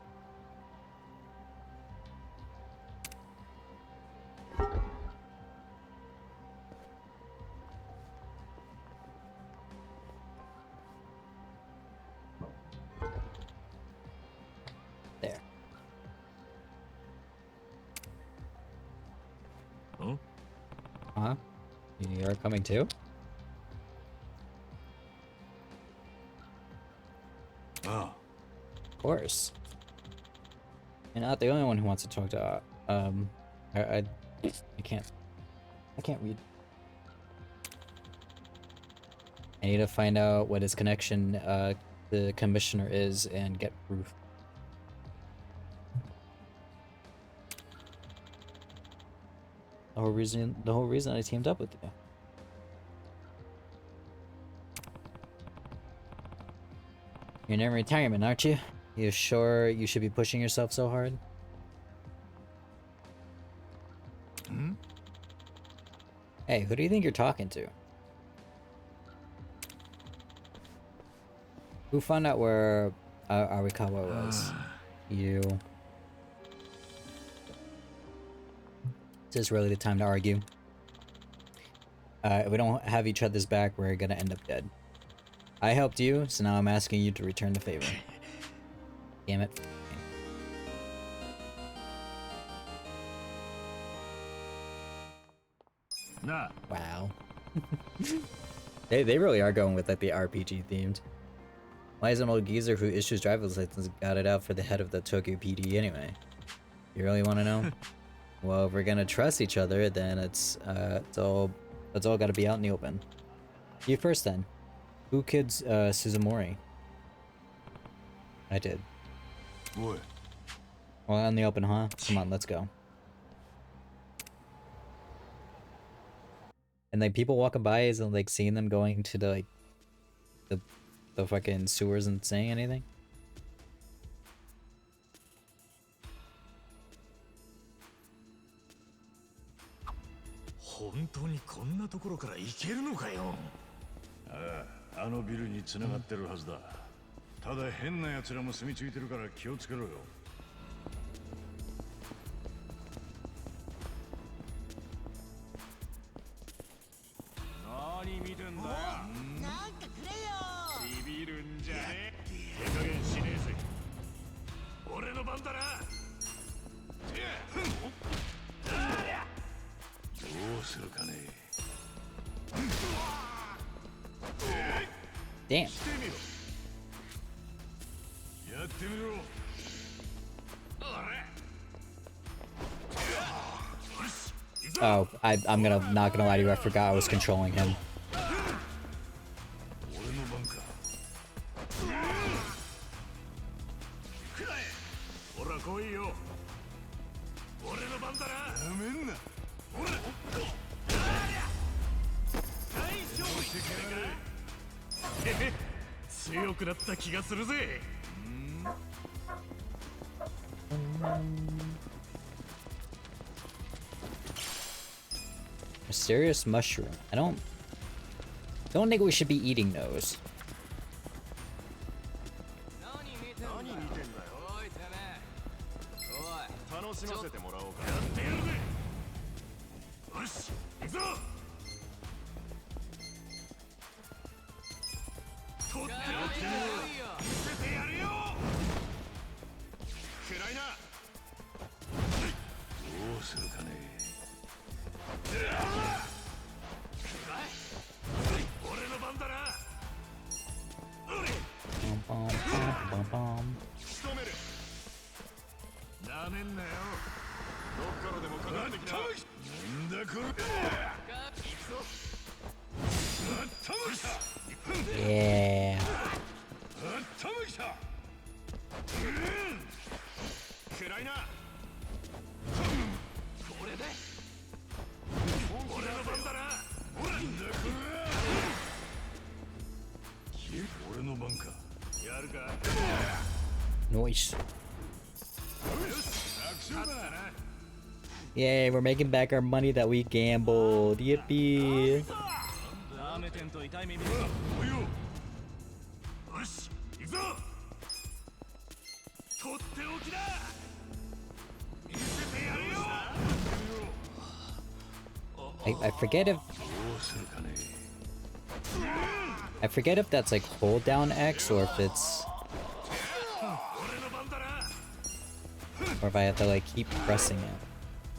A: There.
D: ん
A: Huh? You're coming too?
B: Ah.
A: Of course. You're not the only one who wants to talk to, I can't read. I need to find out what his connection, the commissioner is and get proof. The whole reason I teamed up with you. You're in retirement, aren't you? You sure you should be pushing yourself so hard?
B: Hmm?
A: Hey, who do you think you're talking to? Who found out where Arikawa was? You. Is this really the time to argue? If we don't have each other's back, we're gonna end up dead. I helped you, so now I'm asking you to return the favor. Damn it.
B: Nah.
A: Wow. They really are going with like the RPG themed. Why is an old geezer who issues driver's license got it out for the head of the Tokyo PD anyway? You really want to know? Well, if we're gonna trust each other, then it's all gotta be out in the open. You first then. Who kids Suzumori? I did.
B: Boy.
A: Well, out in the open, huh? Come on, let's go. And like people walking by isn't like seeing them going to the like the fucking sewers and saying anything.
D: 本当にこんなところから行けるのかよ。
B: ああ、あのビルに繋がってるはずだ。ただ変な奴らも住み着いてるから気をつけろよ。
C: 何見てんだよ。
F: なんかくれよ。
C: ビビるんじゃねえ。手加減しねえぜ。俺の番だな。
B: どうするかね。
A: Damn.
B: してみろ。やってみろ。
A: Oh, I'm not gonna lie to you, I forgot I was controlling him.
B: 俺の番か。
C: ほら来いよ。
B: めんな。
D: 強くなった気がするぜ。
A: Mysterious mushroom. I don't think we should be eating those.
D: 楽しませてもらおうか。やってやるぜ。よし、行くぞ。取っておきな。見せてやるよ。暗いな。
B: どうするかね。
D: 俺の番だな。
A: Bum, bum, bum, bum.
D: 仕留める。なめんなよ。どっからでもかかってきな。
B: なんだこれ。
A: Yeah.
D: 暗いな。これで俺の番だな。
B: 俺の番か。
D: やるか。
A: Nice.
D: 勝ったな。
A: Yay, we're making back our money that we gambled. Yippee.
D: ダメてんと痛い耳だ。おいよ。よし、行くぞ。とっておきだ。見せてやるよ。
A: I forget if
B: どうするかね。
A: I forget if that's like hold down X or if it's
D: 俺の番だな。
A: or if I have to like keep pressing it.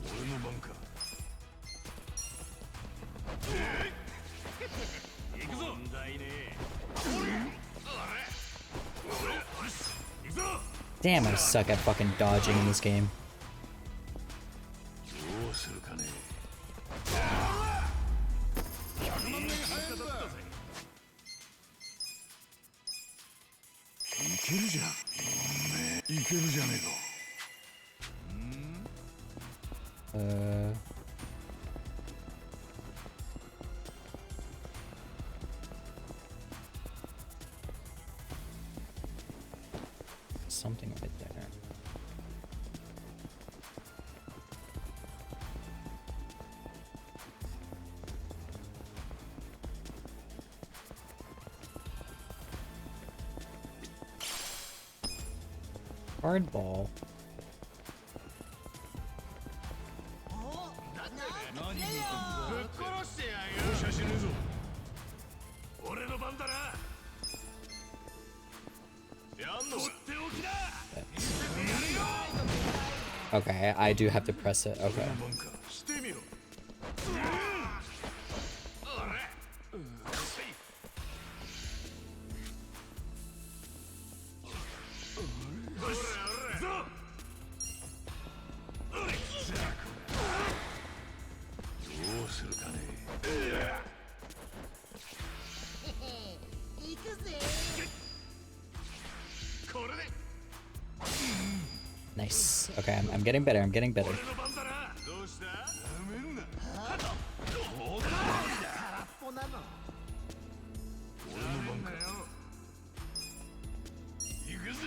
B: 俺の番か。
D: 行くぞ。問題ねえ。よし、行くぞ。
A: Damn, I suck at fucking dodging in this game.
B: どうするかね。
D: 100万年早くだったぜ。
B: いけるじゃん。いけるじゃねえか。
A: Something right there. Hardball.
D: ぶっ殺してやるよ。しねえぞ。俺の番だな。やんの。とっておきだ。
A: Okay, I do have to press it. Okay.
D: してみろ。
B: どうするかね。
F: 行くぜ。
D: これで。
A: Nice. Okay, I'm getting better. I'm getting better.
D: 俺の番だな。どうした？
B: なめんな。
F: 空っぽなの。
B: 俺の番か。
D: 行くぜ。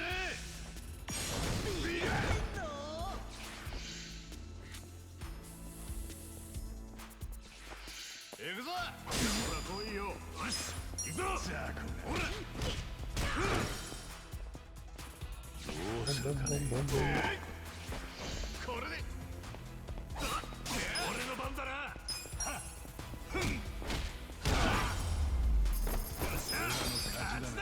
D: 行くぞ。ほら来いよ。よし、行くぞ。ほら。
B: どうするかね。
D: これで。俺の番だな。はっ。よっしゃ。勝ちだ。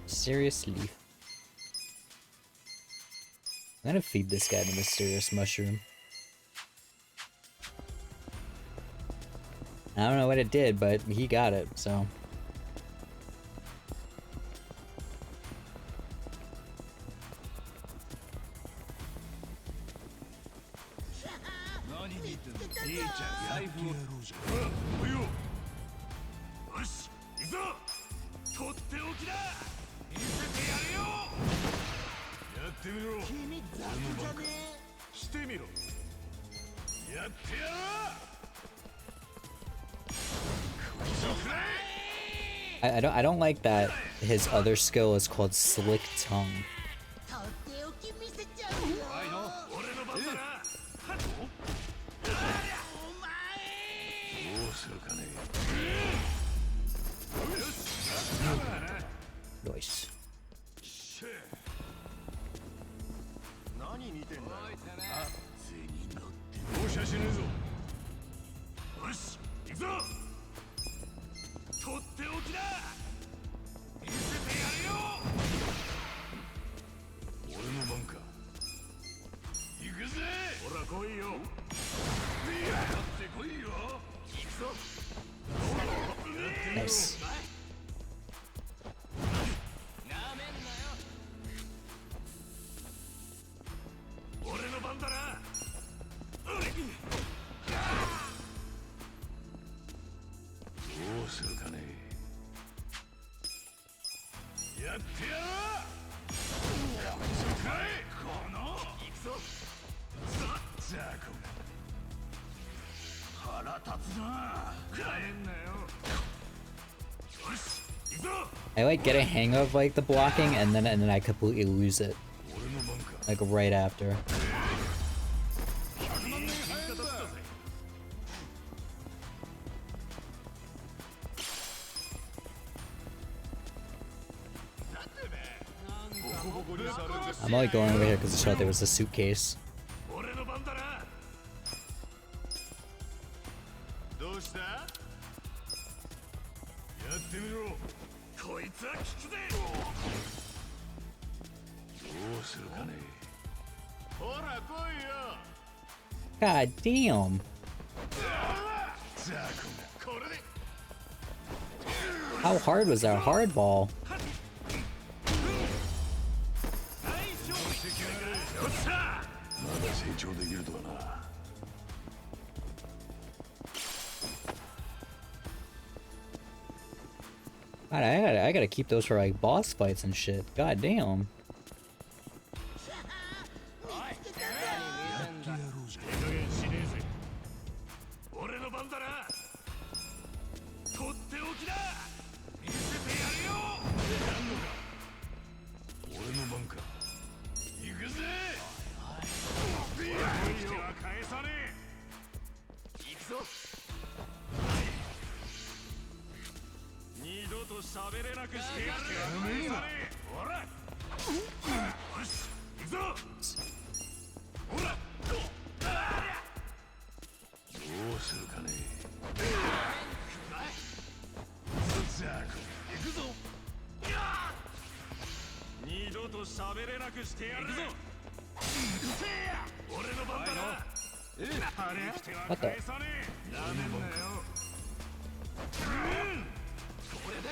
A: Mysterious leaf. I'm gonna feed this guy the mysterious mushroom. I don't know what it did, but he got it, so. I don't like that his other skill is called Slick Tongue.
F: とっておき見せちゃうよ
D: 俺の番だな。
F: お前
B: どうするかね。
A: Nice.
D: 何見てんだよ。銭乗って
B: 容赦しねえぞ。
D: よし行くぞ。とっておきだ。見せてやるよ。
B: 俺の番か。行くぜ。
D: ほら来いよ。
B: やってこいよ。
D: 行くぞ。
A: Nice.
D: 俺の番だな。
B: どうするかね。やってやろう。そかい。この。
D: 行くぞ。
B: ザコ
D: 腹立つな。帰んなよ。よし行くぞ。
A: I like get a hang of like the blocking and then I completely lose it
B: が俺の番か。
A: like right after.
D: 100万年早いんだぜ。
B: ボコボコにされて。
A: I'm only going over here because I thought there was a suitcase.
D: 俺の番だな。どうした？や
B: ってみろ。
D: こいつは効くぜ。
B: どうするかね。
D: ほら来いよ。
A: God damn.
B: ザコ
D: これで。
A: How hard was that hardball?
D: よっしゃ。
B: まだ成長できるとはな。
A: God, I gotta keep those for like boss fights and shit. God damn.
D: 俺の番だな。とっておきだ。見せてやるよ。
B: 俺の番か。行くぜ。
D: 来いは返さねえ。行くぞ。二度と喋れなくしてやる。返さねえ。ほら。よし行くぞ。ほら。
B: どうするかね。ザコ
D: 行くぞ。二度と喋れなくしてやるぞ。せや。俺の番だな。あれ来ては
A: What the?
D: 返さねえ。なめんなよ。これで。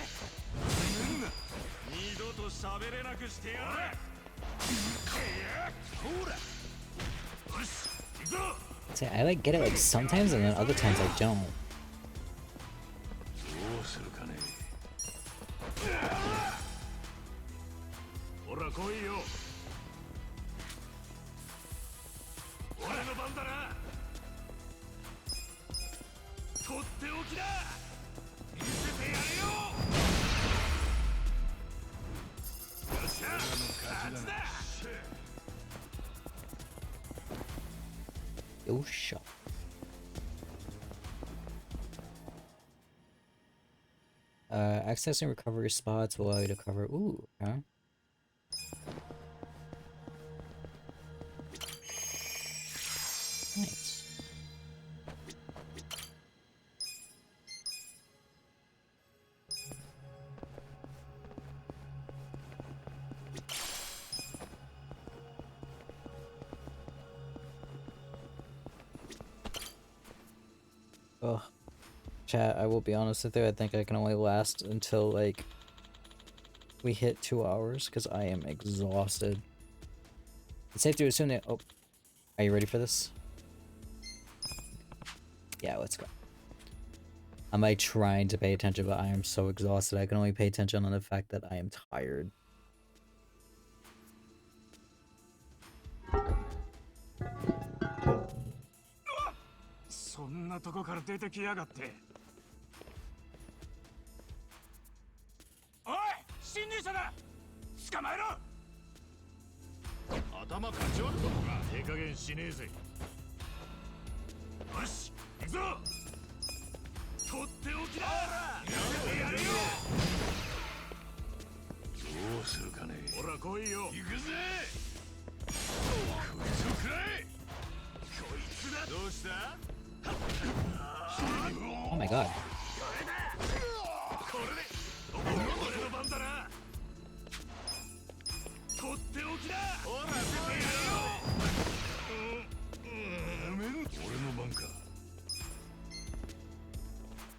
D: 二度と喋れなくしてやる。ほら。よし行くぞ。
A: See, I like get it like sometimes and then other times I don't.
B: どうするかね。
D: ほら来いよ。俺の番だな。とっておきだ。見せてやるよ。よっしゃ。勝ちだ。
A: Yo, shut. Accessing recovery spots will allow you to cover. Ooh, okay. Nice. Ugh. Chat, I will be honest with you, I think I can only last until, like, we hit 2 hours, because I am exhausted. It's safe to assume that- oh. Are you ready for this? Yeah, let's go. I'm, like, trying to pay attention, but I am so exhausted. I can only pay attention on the fact that I am tired.
D: なとこから出てきやがって。おい、侵入者だ。捕まえろ。頭かち割るとこか。手加減しねえぜ。よし、行くぞ。とっておきだ。やめてやれよ。
B: どうするかね。
D: ほら来いよ。
B: 行くぜ。こいつをくらえ。
D: こいつだ。どうした？
A: Oh my god.
D: これで俺の番だな。とっておきだ。ほら見てやるよ。
B: やめろ。俺の番か。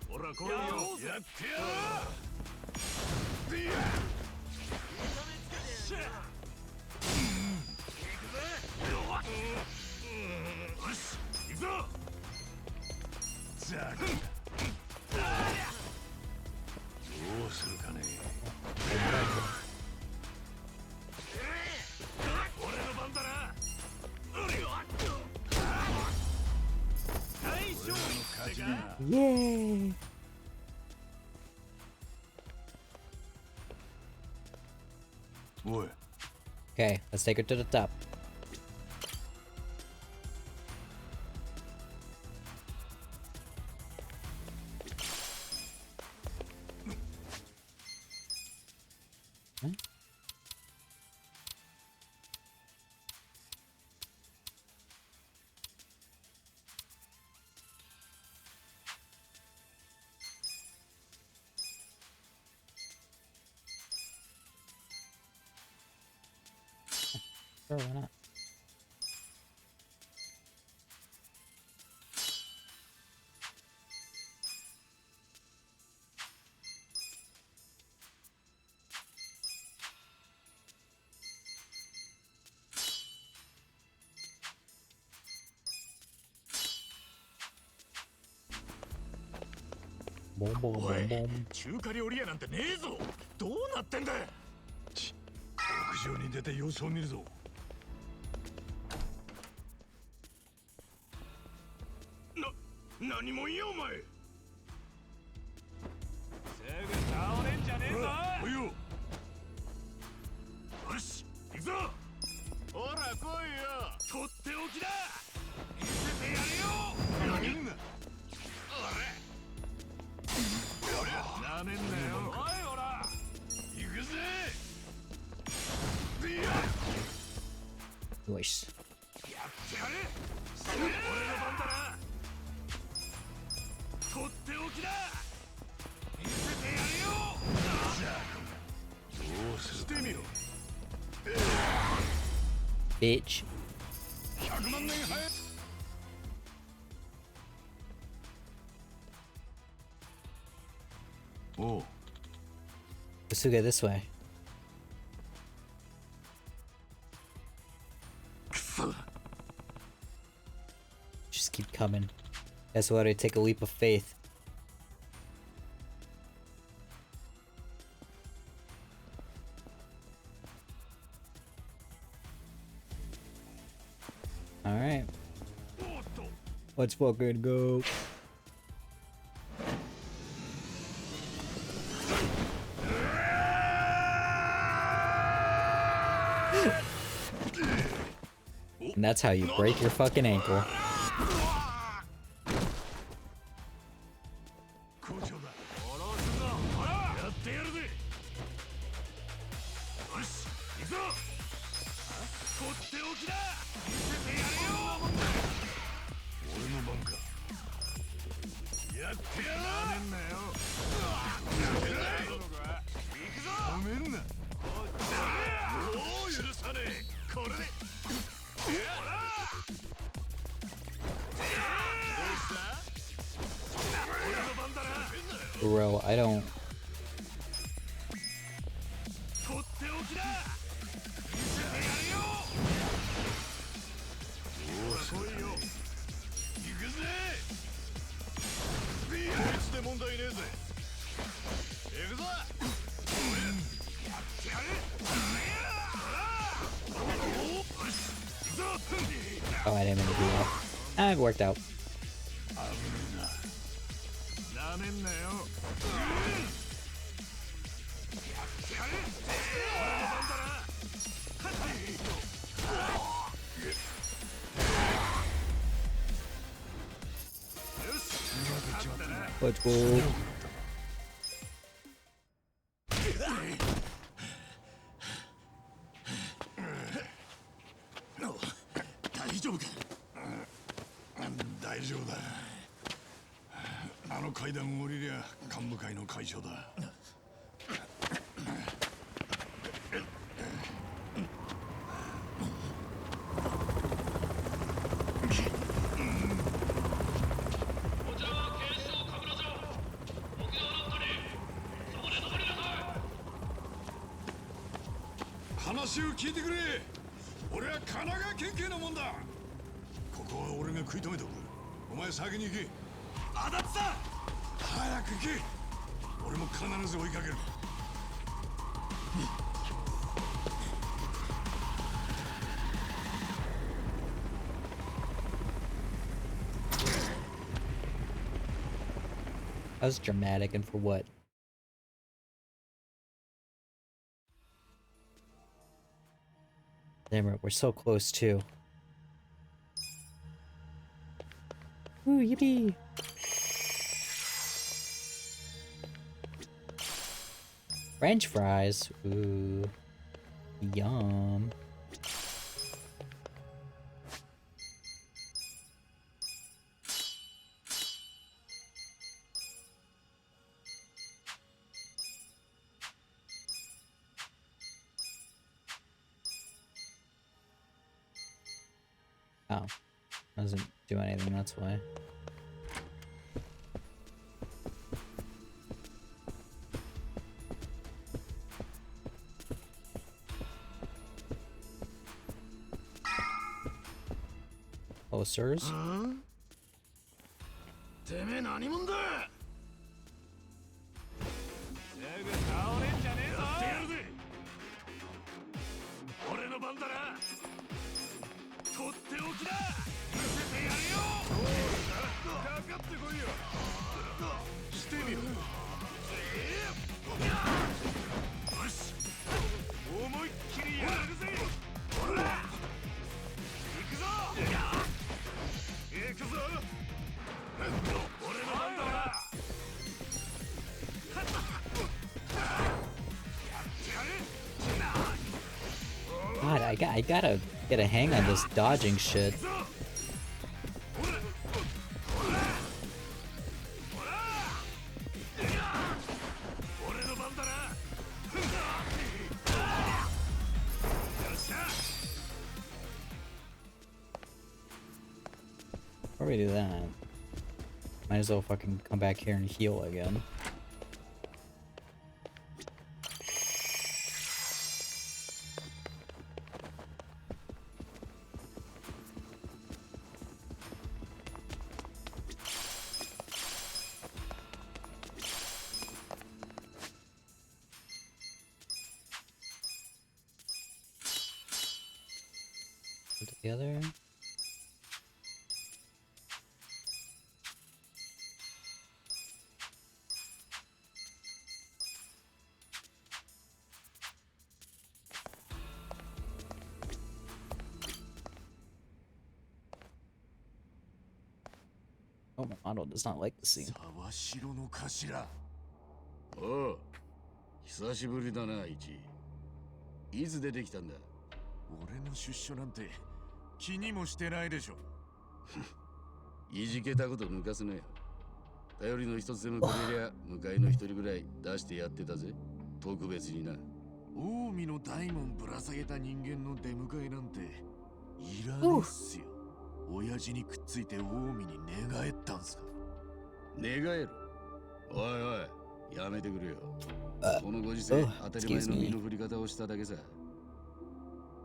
D: ほら来いよ。
B: やってやろう。でや。
D: よし、行くぞ。
B: ザク。どうするかね。
D: 俺の番だな。大勝利。
B: 勝ちだ。
A: Yay!
B: おい。
A: Okay, let's take her to the top. Huh? Sure, why not? Boom, boom,
D: お
A: boom,
D: い、
A: boom.
D: 中華料理屋なんてねえぞ。どうなってんだ。
B: 屋上に出て様子を見るぞ。
D: 何もんやお前。すぐ倒れんじゃねえぞ。
B: おいよ。
D: よし、行くぞ。ほら来いよ。とっておきだ。見せてやるよ。
B: やめんな。
D: なめんなよ。おいほら。
B: 行くぜ。
A: Nice.
D: やってやれ。俺の番だな。とっておきだ。見せてやるよ。
B: どうする。
D: してみろ。
A: Bitch.
B: 100万年早い。おう。
A: Kasuga, this way.
D: くそ。
A: Just keep coming. That's why I take a leap of faith. Alright.
D: おっと。
A: Let's fucking go. And that's how you break your fucking ankle.
B: 校長だ。
D: 下ろすぞ。ほら。やってやるぜ。よし、行くぞ。とっておきだ。見せてやるよ。
B: 俺の番か。やってやろう。
D: なめんなよ。行くぞ。
B: やめんな。
D: おお、許さねえ。これで。どうした俺の番だな。
A: Bro, I don't.
D: とっておきだ。見せてやるよ。ほら来いよ。行くぜ。こいつで問題ねえぜ。行くぞ。やってやる。
A: Oh, I didn't mean to do that. Ah, it worked out.
D: なめんなよ。
A: Let's go.
D: 大丈夫か。
B: 大丈夫だ。あの階段を降りりゃ幹部会の会長だ。話を聞いてくれ。俺は神奈川県警のもんだ。ここは俺が食い止めておく。お前先に行け。
D: あだってさ。
B: 早く行け。俺も必ず追いかける。
A: That was dramatic, and for what? Damn it, we're so close too. Ooh, yippee! French fries. Ooh, yum. Oh, doesn't do anything, that's why. Posters?
D: てめえ何者だ。
E: すぐ倒れんじゃねえぞ。
D: やってやるぜ。俺の番だな。とっておきだ。見せてやるよ。かかってこいよ。してみろ。よし。思いっきりやるぜ。ほら。行くぞ。行くぞ。俺の番だな。
A: God, I gotta get a hang on this dodging shit. Before we do that, might as well fucking come back here and heal again. Together. Oh, my model does not like the scene.
D: 沢城の頭。
C: おう、久しぶりだな、イチ。いつ出てきたんだ。
D: 俺の出所なんて気にもしてないでしょ。
C: いじけたこと抜かすなよ。頼りの一つでもくれりゃ、向かいの一人ぐらい出してやってたぜ。特別にな。
D: 近江の大門ぶら下げた人間の出迎えなんていらねえっすよ。親父にくっついて近江に寝返ったんすか。
C: 寝返る。おいおい、やめてくれよ。このご時世、当たり前の身の振り方をしただけさ。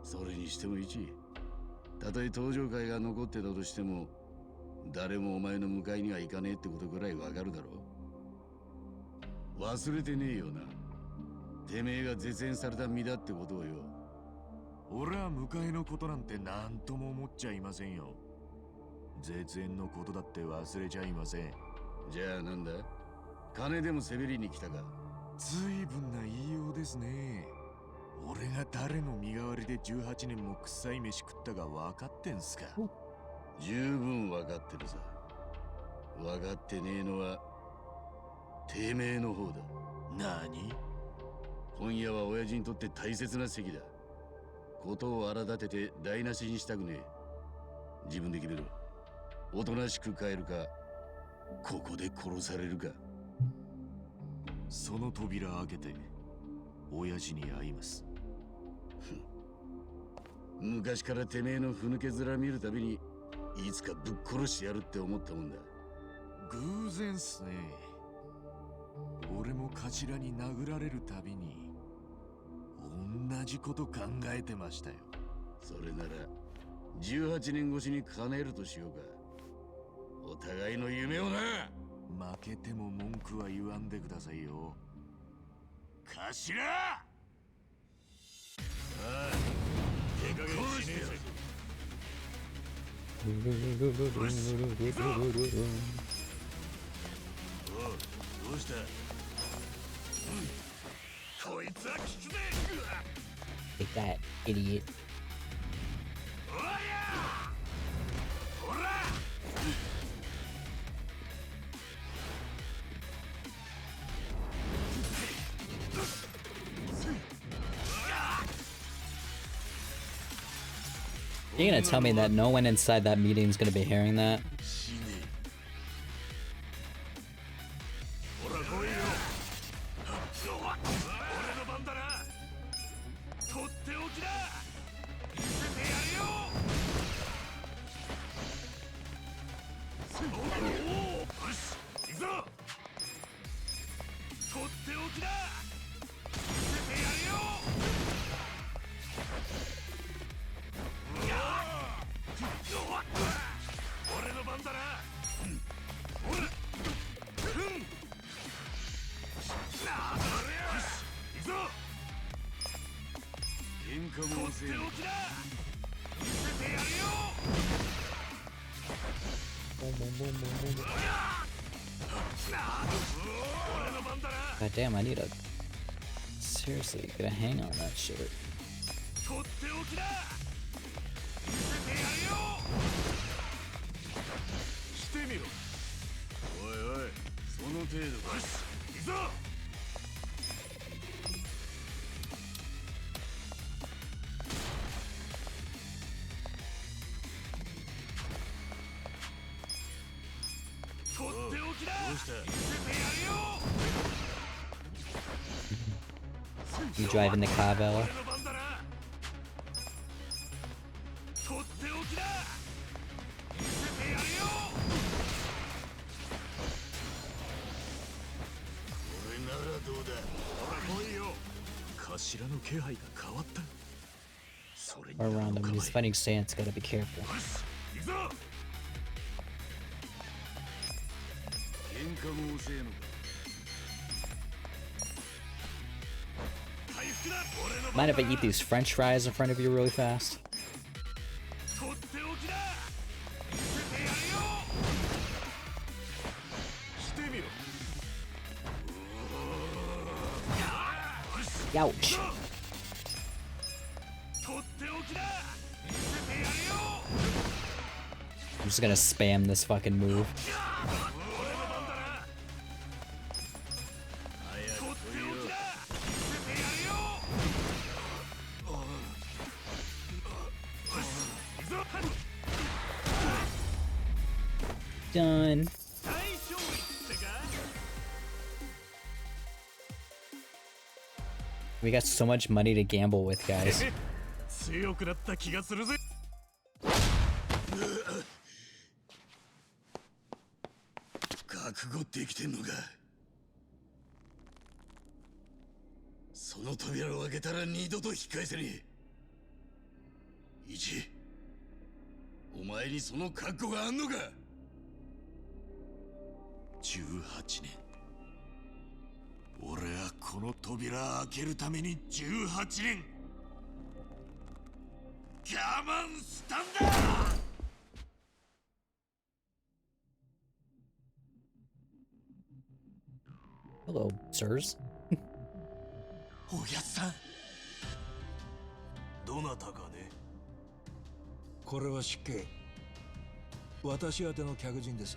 C: それにしてもイチ、たとえ登場会が残ってたとしても、誰もお前の迎えには行かねえってことぐらいわかるだろ。忘れてねえよな。てめえが絶縁された身だってことをよ。
D: 俺は迎えのことなんて何とも思っちゃいませんよ。絶縁のことだって忘れちゃいません。
B: じゃあなんだ、金でもせびりに来たか。
D: 随分な言いようですね。俺が誰の身代わりで18年も臭い飯食ったか分かってんすか？
B: 十分分かってるさ。分かってねえのはてめえの方だ。
D: 何？
B: 今夜は親父にとって大切な席だ。ことを荒立てて台無しにしたくねえ。自分で決めろ。おとなしく帰るか、ここで殺されるか。
D: その扉開けて親父に会います。
B: 昔からてめえのふぬけ面見るたびにいつかぶっ殺してやるって思ったもんだ。
D: 偶然っすね。俺も頭に殴られるたびに同じこと考えてましたよ。
B: それなら18年越しに叶えるとしようか。お互いの夢をな。
D: 負けても文句は言わんでくださいよ。
B: 頭！ああ、手加減しねえぞ。おう、どうした？こいつは効くぜ。
A: Take that, idiot.
B: おや！ほら！
A: You're gonna tell me that no one inside that meeting is gonna be hearing that?
B: ほら来いよ。俺の番だな。とっておきだ。見せてやるよ。よし、行くぞ。とっておきだ。見せてやるよ。俺の番だな。ほら。行くぞ。喧嘩もせえ。とっておきだ。見せてやるよ。俺の番だな。
A: God damn, I need to seriously get a hang on that shit.
B: とっておきだ。見せてやるよ。してみろ。おいおい、その程度か。よし、行くぞ。とっておきだ。どうした？見せてやるよ。
A: You driving the car, Bella?
B: 俺の番だな。とっておきだ。見せてやるよ。俺ならどうだ。ほら来いよ。
D: 頭の気配が変わった。それに
A: Around him, he's fighting stance, gotta be careful.
B: よし、行くぞ。喧嘩も遅えのか。回復だ。俺の
A: Mind if I eat these french fries in front of you really fast?
B: とっておきだ。見せてやるよ。してみろ。
A: Ouch.
B: とっておきだ。見せてやるよ。
A: I'm just gonna spam this fucking move.
B: 俺の番だな。早くとっておきだ。見せてやるよ。行くぞ。
A: Done.
B: 大勝利ってか。
A: We got so much money to gamble with, guys.
B: 強くなった気がするぜ。覚悟できてんのか。その扉を開けたら二度と引き返せねえ。一、お前にその覚悟があんのか。
D: 18年。俺はこの扉開けるために18年我慢したんだ。
A: Hello, sirs.
D: おやっさん。どなたかね。
G: これは失敬。私宛ての客人です。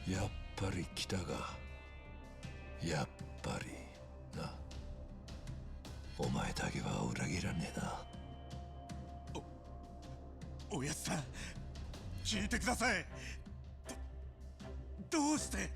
G: やっぱり来たか。やっぱりな。お前だけは裏切らねえな。
D: おやっさん、聞いてください。どうして。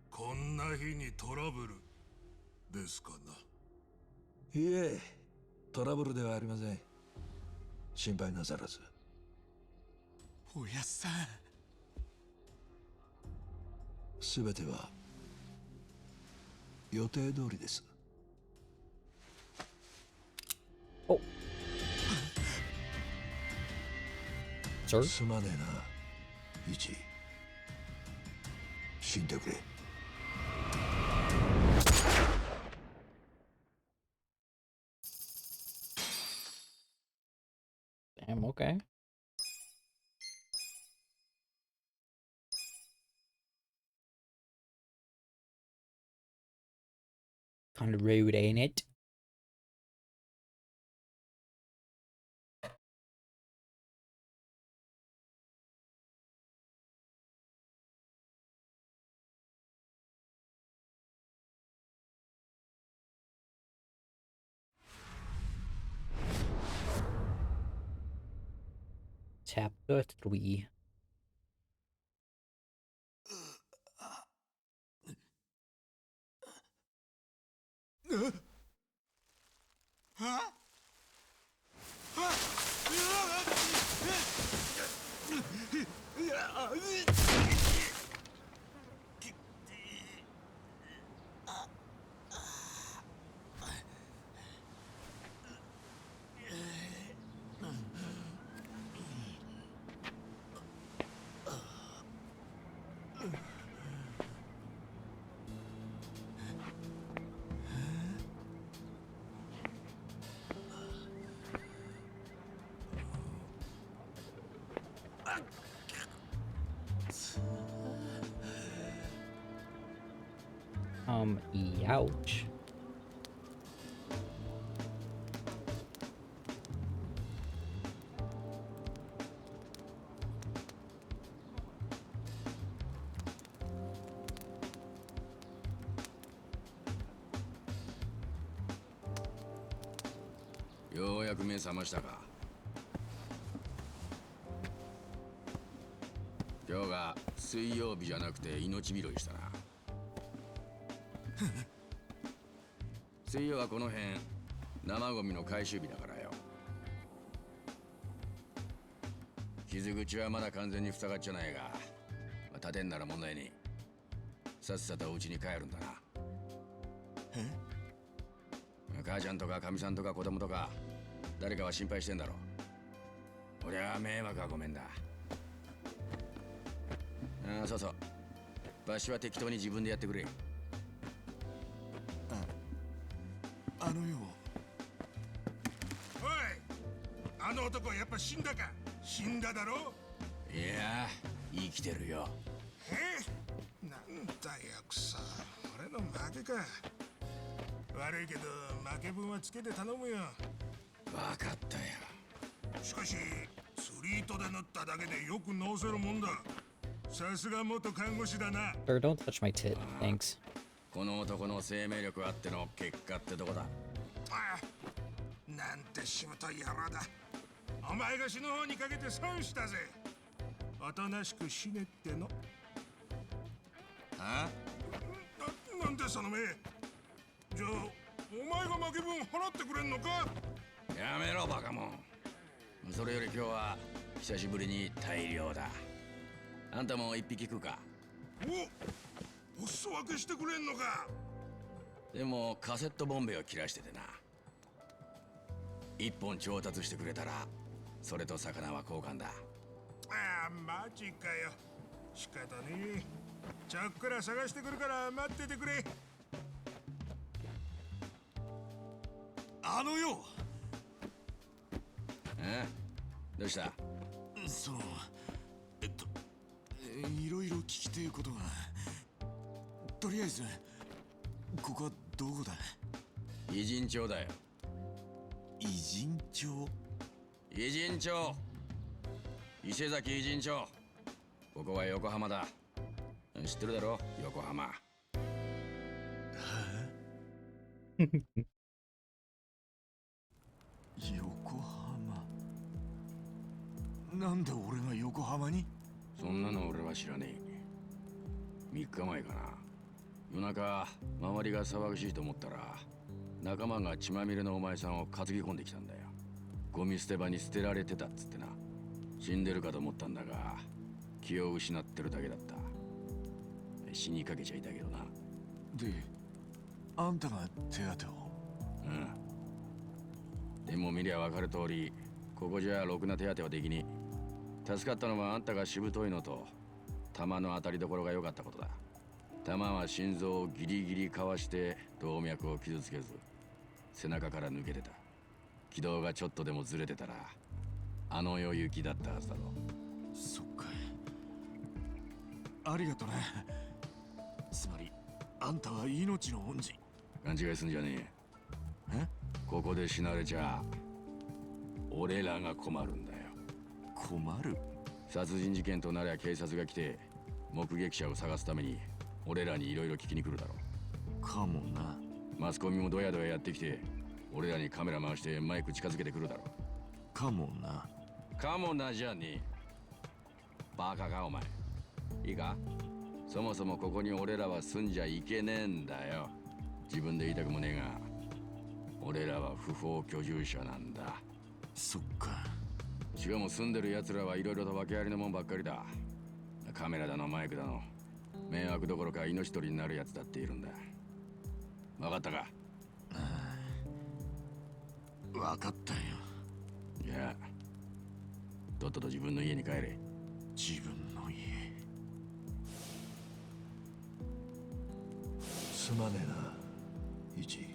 G: こんな日にトラブルですかな。いえ、トラブルではありません。心配なさらず。
D: おやっさん。
G: すべては予定通りです。
A: Oh. Sir?
G: すまねえな、イチ。死んでくれ。
A: Damn, okay. Kind of rude, ain't it? Chapter 3. Ouch.
C: Yoうやく目覚ましたか。今日が水曜日じゃなくて命拾いしたな。水曜はこの辺生ゴミの回収日だからよ。傷口はまだ完全に塞がっちゃないが、立てんなら問題ねえ。さっさとお家に帰るんだな。母ちゃんとかかみさんとか子供とか誰かは心配してんだろ。俺は迷惑はごめんだ。ああ、そうそう。場所は適当に自分でやってくれ。
D: あのよ。
G: おい、あの男はやっぱ死んだか。死んだだろ。
C: いや、生きてるよ。
G: なんだヤクザ、俺の負けか。悪いけど負け分はつけて頼むよ。
C: 分かったよ。
G: しかし釣り糸で縫っただけでよく直せるもんだ。さすが元看護師だな。
A: Sir, don't touch my tit. Thanks.
C: この男の生命力あっての結果ってとこだ。
G: ああ、なんてしぶとい野郎だ。お前が死ぬ方にかけて損したぜ。おとなしく死ねっての。なんでその目。じゃあお前が負け分払ってくれんのか。
C: やめろバカモン。それより今日は久しぶりに大量だ。あんたも一匹食うか。
G: お裾分けしてくれんのか。
C: でもカセットボンベを切らしててな。一本調達してくれたらそれと魚は交換だ。
G: ああ、マジかよ。仕方ねえ。ちゃっくら探してくるから待っててくれ。
D: あのよ。
C: どうした？
D: そのいろいろ聞きてえことが。とりあえずここはどこだ？
C: 偉人町だよ。
D: 偉人町？
C: 偉人町、伊勢崎偉人町。ここは横浜だ。知ってるだろ、横浜。
D: 横浜。なんで俺が横浜に？
C: そんなの俺は知らねえ。3日前かな、夜中周りが騒がしいと思ったら、仲間が血まみれのお前さんを担ぎ込んできたんだよ。ゴミ捨て場に捨てられてたっつってな。死んでるかと思ったんだが、気を失ってるだけだった。死にかけちゃいたけどな。
D: で、あんたが手当てを？
C: でも見りゃ分かる通り、ここじゃろくな手当てはできねえ。助かったのはあんたがしぶといのと、弾の当たりどころが良かったことだ。弾は心臓をギリギリかわして動脈を傷つけず、背中から抜けてた。軌道がちょっとでもずれてたら、あの世行きだったはずだろ。
D: そっか。ありがとね。つまりあんたは命の恩人。
C: 勘違いすんじゃねえ。
D: え？
C: ここで死なれちゃ俺らが困るんだよ。
D: 困る？
C: 殺人事件となりゃ警察が来て目撃者を探すために俺らにいろいろ聞きに来るだろう。
D: かもな。
C: マスコミもドヤドヤやってきて俺らにカメラ回してマイク近づけてくるだろう。
D: かもな。
C: かもなじゃねえ。バカかお前。いいか、そもそもここに俺らは住んじゃいけねえんだよ。自分で言いたくもねえが、俺らは不法居住者なんだ。
D: そっか。
C: しかも住んでる奴らはいろいろと訳ありのもんばっかりだ。カメラだのマイクだの、迷惑どころか命取りになるやつだっているんだ。分かったか？
D: 分かったよ。
C: いや、とっとと自分の家に帰れ。
D: 自分の家。
G: すまねえな、イチ。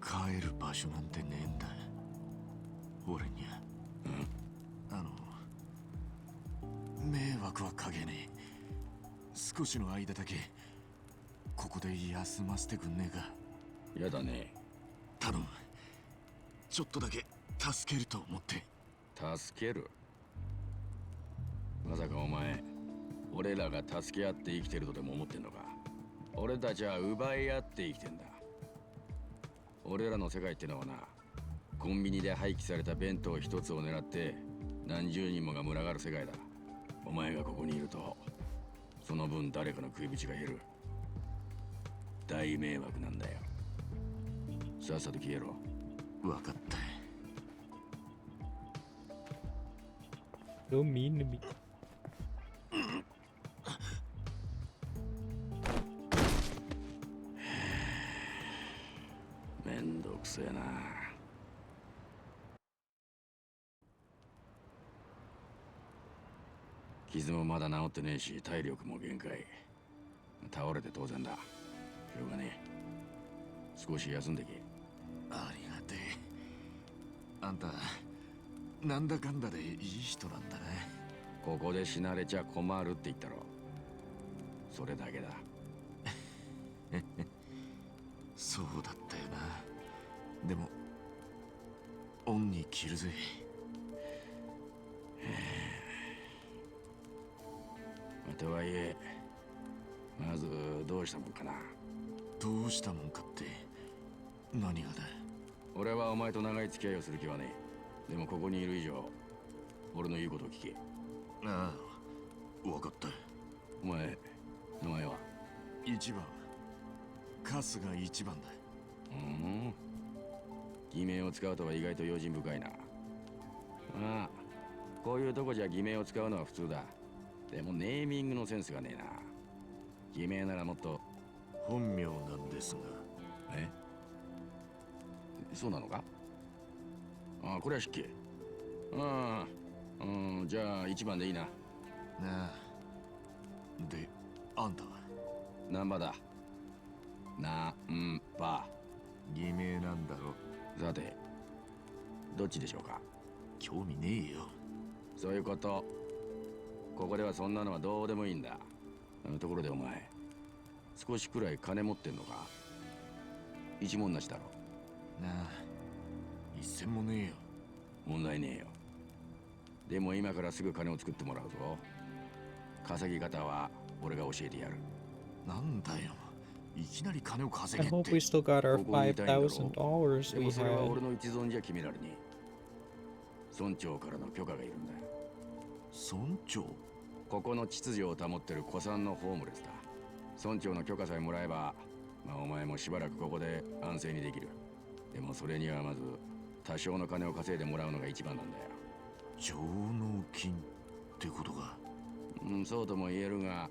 D: 帰る場所なんてねえんだ、俺にゃ。迷惑はかけねえ。少しの間だけここで休ませてくんねえか？
C: やだね。
D: 頼む。ちょっとだけ助けると思って。
C: 助ける？まさかお前、俺らが助け合って生きてるとでも思ってんのか？俺たちは奪い合って生きてんだ。俺らの世界ってのはな、コンビニで廃棄された弁当一つを狙って何十人もが群がる世界だ。お前がここにいると、その分誰かの食い口が減る。大迷惑なんだよ。さっさと消えろ。
D: 分かった。
A: So mean to me.
C: めんどくせえな。傷もまだ治ってねえし、体力も限界。倒れて当然だ。しょうがねえ。少し休んでけ。
D: ありがてえ。あんたなんだかんだでいい人なんだね。
C: ここで死なれちゃ困るって言ったろ。それだけだ。
D: そうだったよな。でも恩に着るぜ。
C: とはいえ、まずどうしたもんかな。
D: どうしたもんかって何がだ？
C: 俺はお前と長い付き合いをする気はねえ。でもここにいる以上、俺の言うことを聞け。
D: ああ、分かった。
C: お前、名前は？
D: 一番、春日一番だ。
C: 偽名を使うとは意外と用心深いな。まあ、こういうとこじゃ偽名を使うのは普通だ。でもネーミングのセンスがねえな。偽名ならもっと。
D: 本名なんですが。
C: え？そうなのか？ああ、これは失敬。あうん、じゃあ1番でいいな。
D: なあ。で、あんたは
C: 何番だ？なんば。
D: 偽名なんだろ。
C: さて、どっちでしょうか？
D: 興味ねえよ。
C: そういうこと。ここではそんなのはどうでもいいんだ。ところでお前、少しくらい金持ってんのか？一文なしだろ。
D: なあ、一銭もねえよ。
C: 問題ねえよ。でも今からすぐ金を作ってもらうぞ。稼ぎ方は俺が教えてやる。
D: なんだよ。いきなり金を
A: I
D: 稼げっ
A: hope we
D: て。
A: still got our
C: ここにいたいんだろ？
A: $5,000
C: で
A: we
C: もそれは
A: had.
C: 俺の一存じゃ決められねえ。村長からの許可がいるんだよ。
D: 村長？
C: ここの秩序を保ってる古参のホームレスだ。村長の許可さえもらえば、まあお前もしばらくここで安静にできる。でもそれにはまず多少の金を稼いでもらうのが一番なんだよ。
D: 上納金ってことか。
C: そうとも言えるが、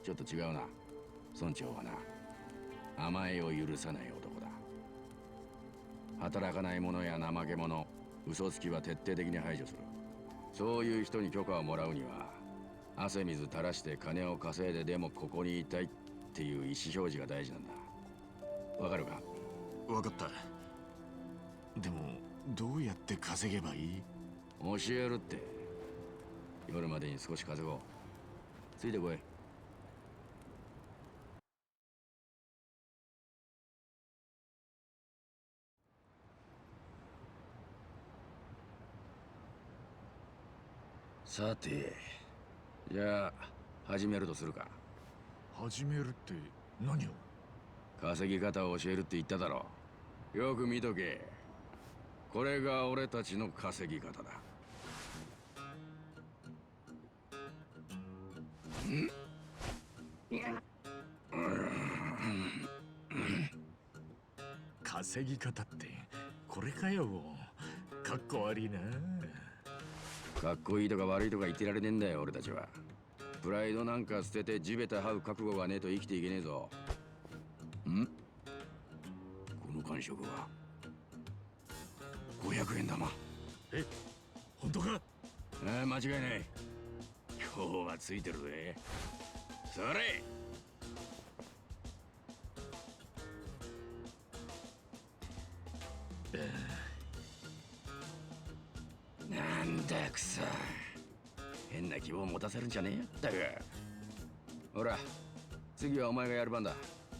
C: ちょっと違うな。村長はな、甘えを許さない男だ。働かない者や怠け者、嘘つきは徹底的に排除する。そういう人に許可をもらうには、汗水垂らして金を稼いででもここにいたいっていう意思表示が大事なんだ。わかるか？
D: わかった。でもどうやって稼げばいい？
C: 教えるって。夜までに少し稼ごう。ついてこい。さて、じゃあ始めるとするか。
D: 始めるって何を？
C: 稼ぎ方を教えるって言っただろう。よく見とけ。これが俺たちの稼ぎ方だ。
D: 稼ぎ方ってこれかよ。かっこ悪いな。
C: かっこいいとか悪いとか言ってられねえんだよ俺たちは。プライドなんか捨てて地べた這う覚悟がねえと生きていけねえぞ。この感触は500円玉。
D: え、本当か？
C: 間違いない。今日はついてるぜ。それ。なんだくそ。変な希望を持たせるんじゃねえよったく。ほら、次はお前がやる番だ。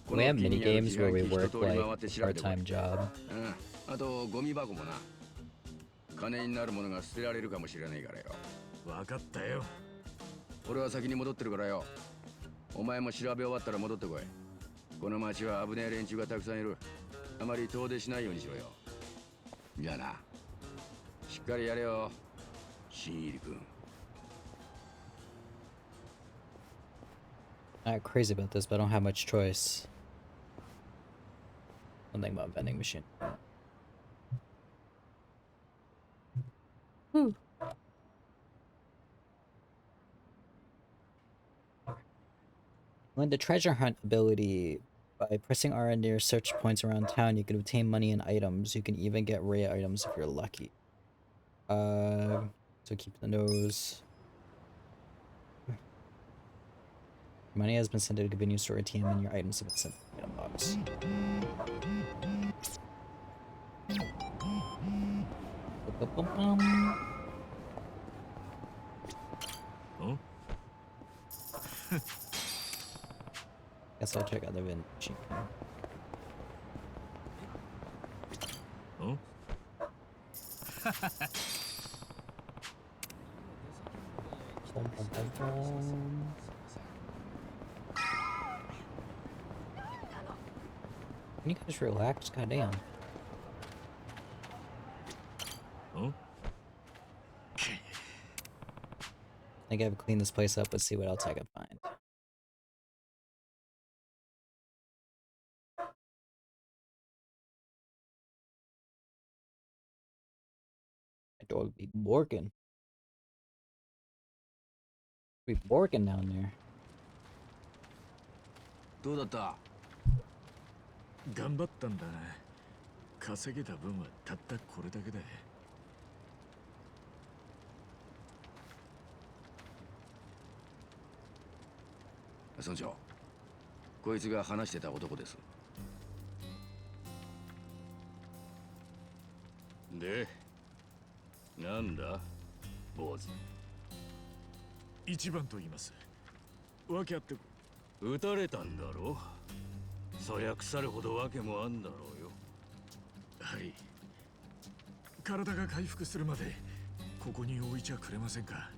A: We have mini games where we work like a part-time job.
C: あとゴミ箱もな。金になるものが捨てられるかもしれないからよ。
D: わかったよ。
C: 俺は先に戻ってるからよ。お前も調べ終わったら戻ってこい。この町は危ねえ連中がたくさんいる。あまり遠出しないようにしろよ。じゃあな。しっかりやれよ、新入り君。
A: I'm not crazy about this, but I don't have much choice. One thing about vending machine. Whew. Learn the treasure hunt ability. By pressing R near search points around town, you can obtain money and items. You can even get rare items if you're lucky. So keep the nose. Money has been sent to a convenience store ATM and your items have been sent to the item box. Ba-ba-bum-bum.
D: Huh?
A: Guess I'll check out the vending machine.
D: Huh?
A: Bum, bum, bum, bum. Can you guys relax? Goddamn.
D: Huh?
A: I think I've cleaned this place up. Let's see what else I can find. My dog be barking. Be barking down there.
C: どうだった？
D: 頑張ったんだ。稼げた分はたったこれだけだ。
C: 村長、こいつが話してた男です。で、なんだ坊主。
D: 一番と言います。訳あって
C: 撃たれたんだろ。そりゃ腐るほど訳もあんだろうよ。
D: はい。体が回復するまでここに置いちゃくれませんか。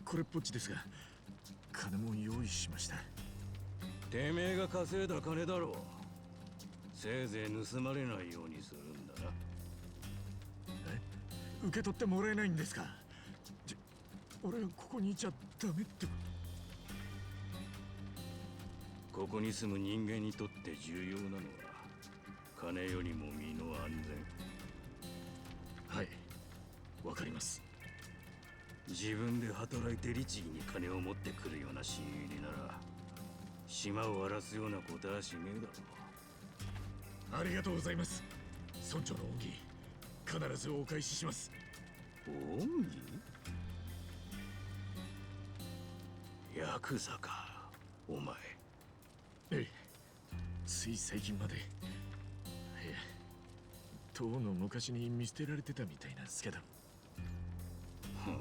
D: これっぽっちですが、金も用意しました。
C: てめえが稼いだ金だろう。せいぜい盗まれないようにするんだな。
D: 受け取ってもらえないんですか。俺はここにいちゃダメってこ
C: ここに住む人間にとって重要なのは金よりも身の安
D: と。はい、わかります。
C: 全。自分で働いて律儀に金を持ってくるような新入りなら島を荒らすようなことはしねえだろう。
D: ありがとうございます。村長の恩義必ずお返しします。
C: 恩義？ヤクザかお前。
D: ええ、つい最近まで。いや、とうの昔に見捨てられてたみたいなんですけど。
C: ふん。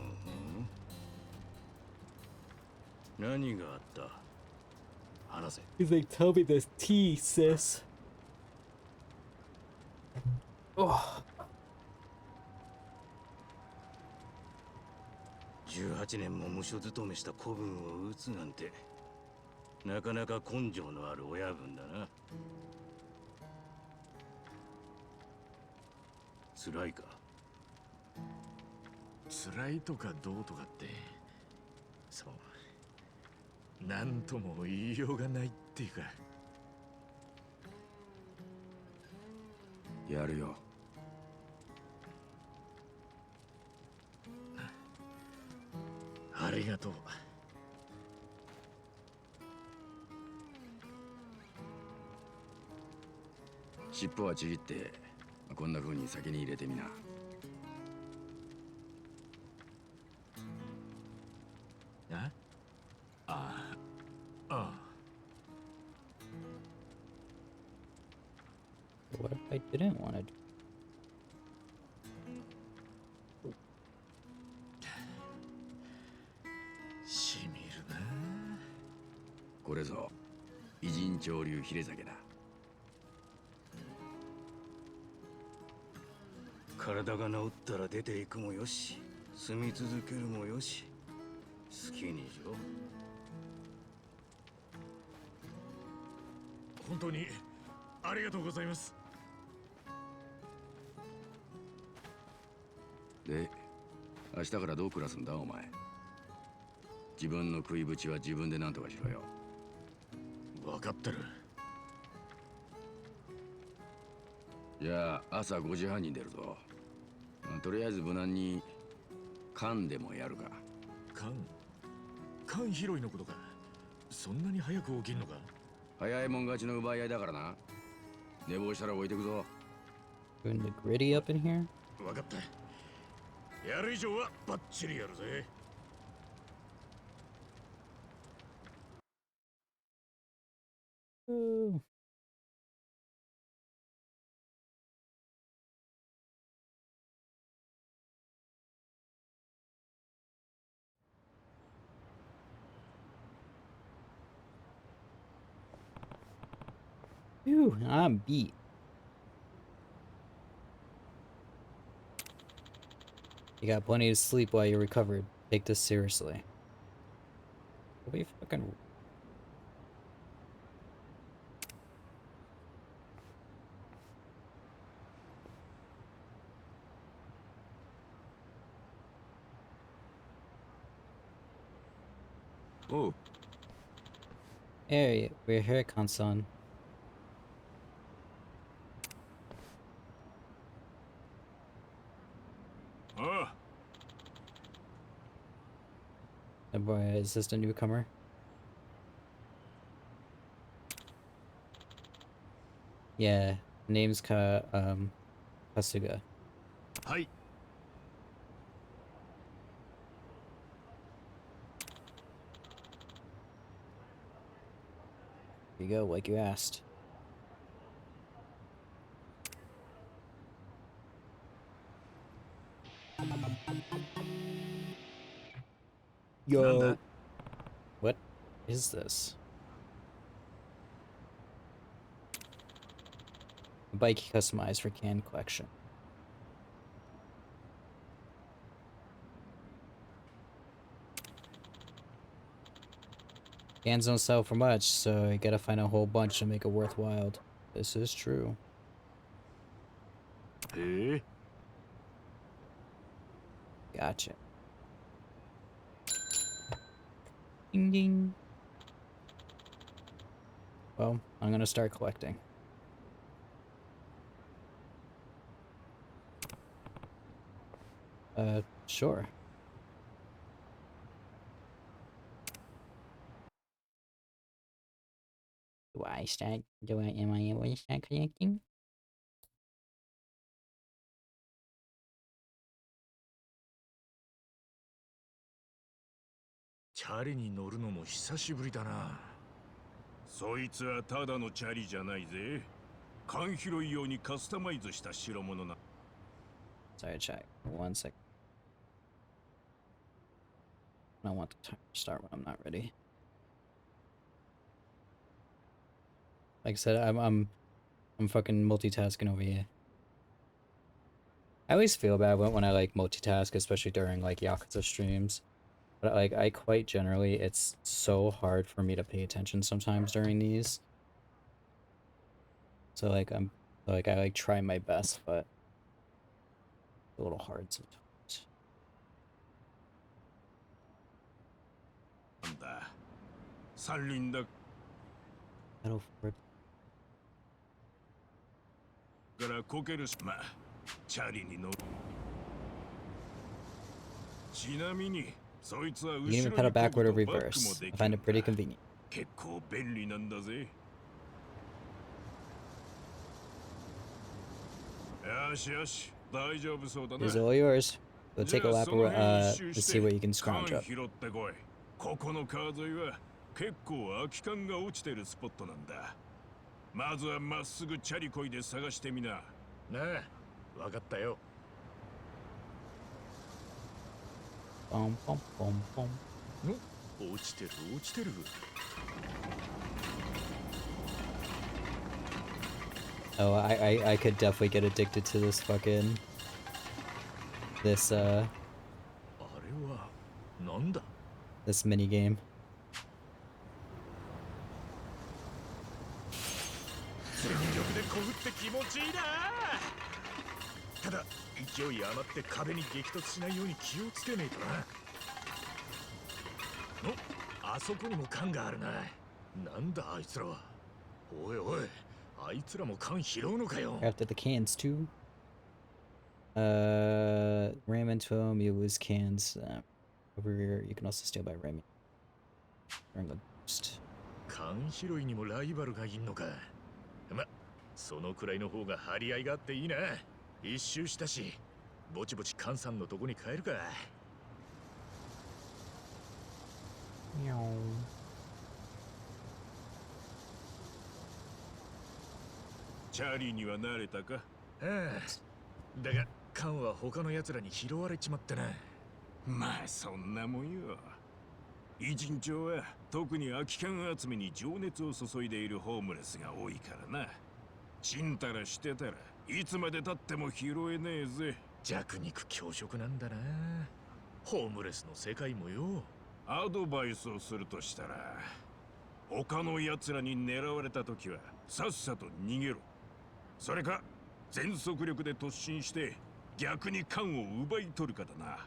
C: 何があった？話せ。
A: He's like, tell me this tea, sis. Oh.
C: 18年も無所勤めした子分を撃つなんてなかなか根性のある親分だな。辛いか？
D: 辛いとかどうとかって、そう、なんとも言いようがないっていうか。
C: やるよ。
D: ありがとう。
C: 尻尾はちぎってこんな風に先に入れてみな。
D: ああああ。
A: What if I didn't want to do?
D: しみるな。
C: これぞ偉人潮流ヒレ酒だ。体が治ったら出ていくもよし、住み続けるもよし、好きにしろ。
D: 本当にありがとうございます。
C: で、明日からどう暮らすんだお前。自分の食いぶちは自分で何とかしろよ。
D: 分かってる。
C: じゃあ朝5時半に出るぞ。とりあえず無難に缶でもやるか。
D: 缶拾いのことか。そんなに早く起きんのか。
C: 早いもん勝ちの奪い合いだからな。寝坊したら置いてくぞ。
A: Doing the gritty up in here?
D: 分かった。やる以上はバッチリやるぜ。
A: Ooh. Phew, I'm beat. You got plenty to sleep while you're recovered. Take this seriously. We fucking.
C: おう。
A: Hey, we're here, Kansan. Oh boy, is this a newcomer? Yeah, name's Kasuga.
D: はい。
A: you go, like you asked. Yo. What is this? A bike customized for can collection. Cans don't sell for much, so you gotta find a whole bunch to make it worthwhile. This is true. Gotcha. Ding ding. Well, I'm gonna start collecting. Sure. Am I able to start collecting?
D: チャリに乗るのも久しぶりだな。
G: そいつはただのチャリじゃないぜ。缶拾い用にカスタマイズした代物な。
A: Sorry, check. 1 sec. I don't want the timer to start when I'm not ready. Like I said, I'm fucking multitasking over here. I always feel bad when I like multitask, especially during like Yakuza streams. But like I quite generally, it's so hard for me to pay attention sometimes during these. So like I like try my best, but it's a little hard sometimes.
G: なんだ。三輪だ
A: Metal Ford.
G: からこけるし、まあ、チャリに乗る。ちなみに、そいつは後ろ
A: You
G: に
A: can even pedal
G: こ
A: backward
G: ぐ
A: or
G: とバックも
A: reverse.
G: で
A: I
G: き
A: find
G: る
A: it
G: ん
A: pretty
G: だ。
A: convenient.
G: 結構便利なんだぜ。よしよし、大丈夫そうだな。
A: Here's all yours. Go
G: じ
A: take a
G: ゃあ
A: lap
G: その辺一
A: to
G: 周し
A: see
G: て
A: what you can
G: 缶
A: scrounge up.
G: 拾ってこい。ここの川沿いは結構空き缶が落ちてるスポットなんだ。まずはまっすぐチャリこいで探してみな。
D: なあ、わかったよ。
A: Boom, boom, boom, boom.
D: 落ちてる落ちてる。
A: Oh, I could definitely get addicted to this this
D: あれはなんだ。
A: this mini game.
D: 全力でこぐって気持ちいいな。ただ勢い余って壁に激突しないように気をつけねえとな。あそこにも缶があるな。なんだあいつらは。おいおい、あいつらも缶拾うのかよ。
A: After the cans too. Ram into them, you lose cans. Over here, you can also steal by ramming. During the boost.
D: 缶拾いにもライバルがいんのか。ま、そのくらいの方が張り合いがあっていいな。一周したし、ぼちぼち缶さんのとこに帰るか。
G: チャリには慣れたか。
D: ああ、だが缶は他の奴らに拾われちまってな。
G: まあそんなもんよ。偉人町は特に空き缶集めに情熱を注いでいるホームレスが多いからな。ちんたらしてたらいつまでたっても拾えねえぜ。
D: 弱肉強食なんだな。ホームレスの世界もよ。
G: アドバイスをするとしたら、他の奴らに狙われた時はさっさと逃げろ。それか全速力で突進して逆に缶を奪い取るかだな。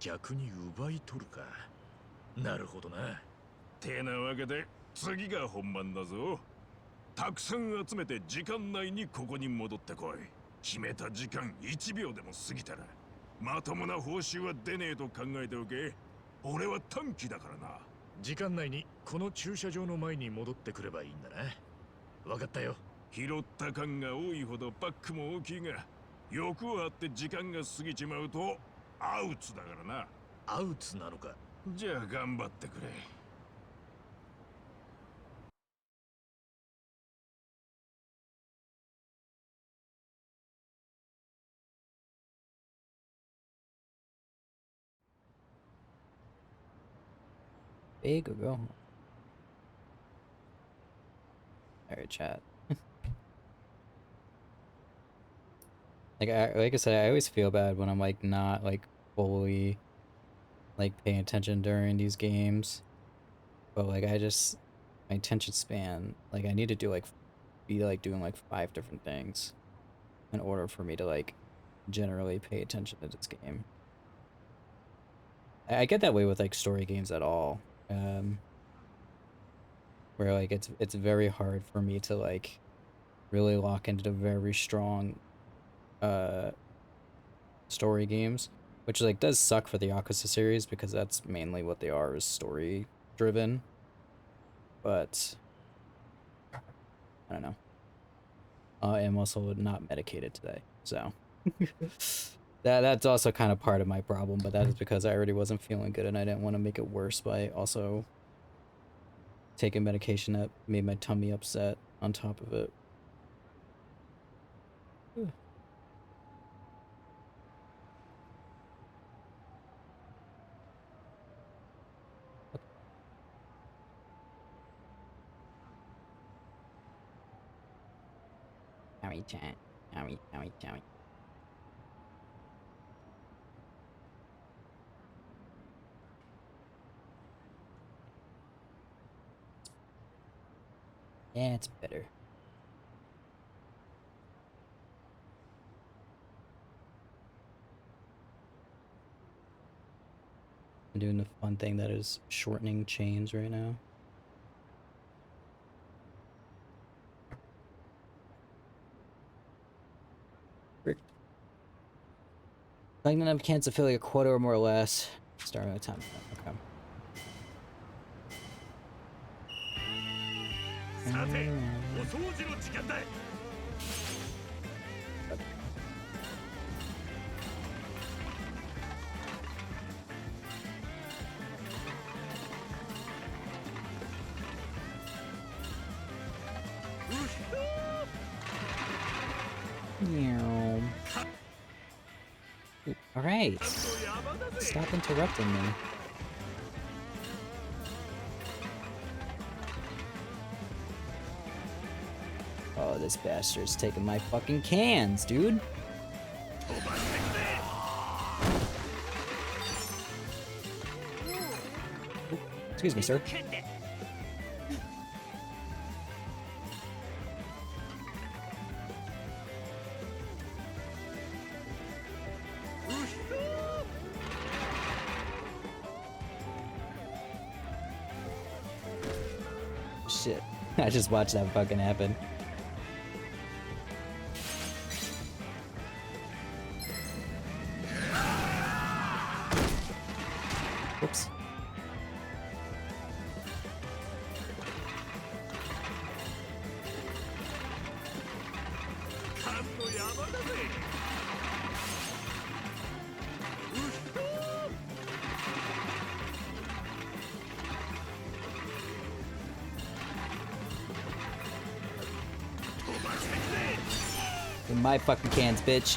D: 逆に奪い取るか。なるほどな。
G: てなわけで次が本番だぞ。たくさん集めて時間内にここに戻ってこい。決めた時間1秒でも過ぎたらまともな報酬は出ねえと考えておけ。俺は短期だからな。
D: 時間内にこの駐車場の前に戻ってくればいいんだな。わかったよ。
G: 拾った缶が多いほどパックも大きいが、欲を張って時間が過ぎちまうとアウツだからな。
D: アウツなのか。
G: じゃあ頑張ってくれ。
A: Big or go home? Alright, chat. Like I said, I always feel bad when I'm like not like fully like paying attention during these games. But like my attention span, like I need to do like be like doing like 5 different things in order for me to like generally pay attention to this game. I get that way with like story games at all. Where like it's very hard for me to like really lock into the very strong uh story games, which like does suck for the Yakuza series because that's mainly what they are, is story driven. But I don't know. I am also not medicated today, so that's also kind of part of my problem. But that is because I already wasn't feeling good, and I didn't want to make it worse by also taking medication that made my tummy upset on top of it. Tummy chat, tummy. Yeah, it's better. I'm doing the fun thing that is shortening chains right now. Like enough cans to fill like a quarter or more or less. Starting at time. Okay.
D: さて、お掃除の時間だ。
A: Alright. Stop interrupting me. Oh, this bastard's taking my fucking cans, dude. Excuse me, sir. Shit. I just watched that fucking happen. Whoops. In my fucking cans, bitch.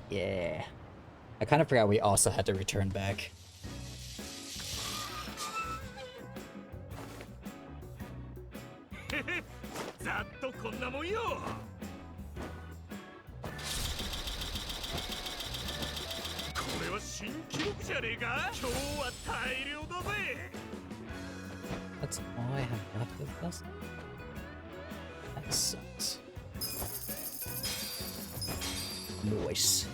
A: Yeah. I kind of forgot we also had to return back. That's all I have left of this? That sucks. Nice.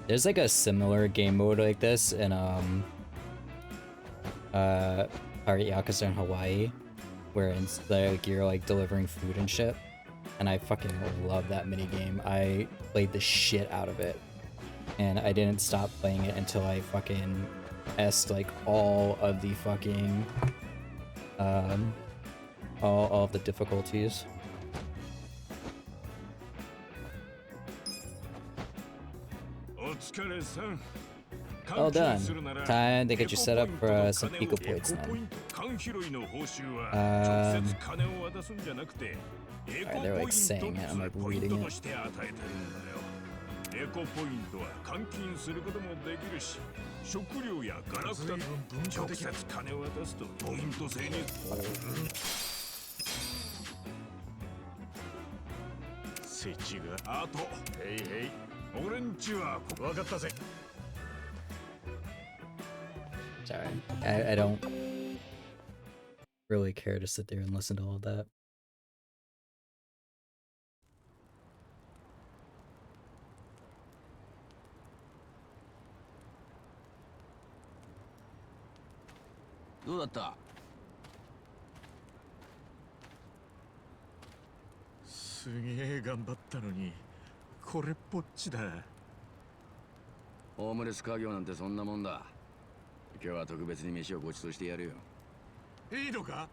A: There's like a similar game mode like this in Yakuza in Hawaii, where it's like you're like delivering food and shit. And I fucking love that minigame. I played the shit out of it. And I didn't stop playing it until I fucking S'd like all of the fucking all of the difficulties. Well done. Time to get you set up for some eco points then. Alright, they're like saying it, I'm like reading it.
G: エコポイントは換金することもできるし、食料やガラクタ直接金を渡すとポイント制に。設置があと、へいへい、俺んちは分かったぜ。
A: Sorry, I don't really care to sit there and listen to all of that.
C: どうだった？
D: すげえ頑張ったのにこれっぽっちだ。
C: ホームレス家業なんてそんなもんだ。今日は特別に飯をご馳走してやるよ。
D: いいのか？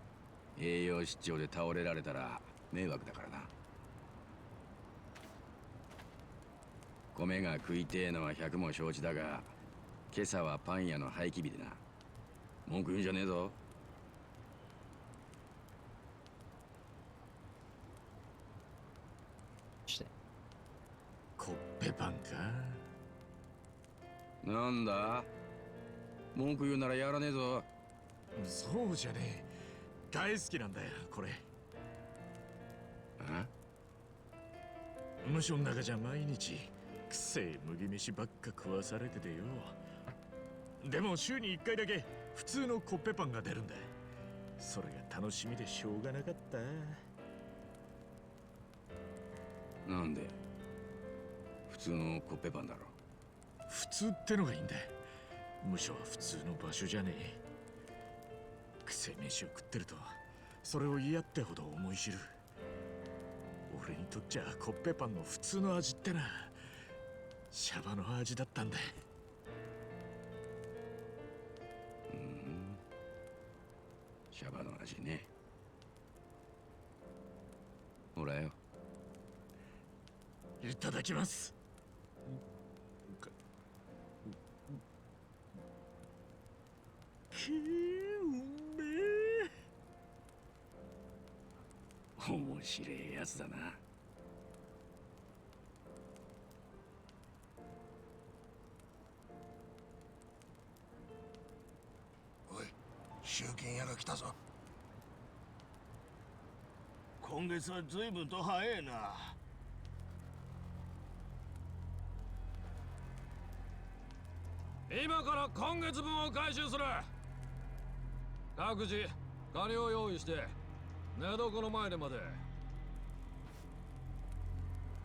C: 栄養失調で倒れられたら迷惑だからな。米が食いてえのは百も承知だが、今朝はパン屋の廃棄日でな。文句言うんじゃねえぞ。
D: コッペパンか。
C: なんだ？文句言うならやらねえぞ。
D: そうじゃねえ。大好きなんだよこれ。
C: あ？
D: 無所の中じゃ毎日くせえ麦飯ばっか食わされててよ。でも週に1回だけ普通のコッペパンが出るんだ。それが楽しみでしょうがなかった。
C: なんで？普通のコッペパンだろ。
D: 普通ってのがいいんだ。無所は普通の場所じゃねえ。くせえ飯を食ってるとそれを嫌ってほど思い知る。俺にとっちゃコッペパンの普通の味ってな、シャバの味だったんだ。
C: シャバの味ね。ほらよ。
D: いただきます。うめえ。
C: 面白いやつだな。
B: おい、集金屋が来たぞ。
F: 今月は随分と早えな。
E: 今から今月分を回収する。各自金を用意して寝床の前でまで。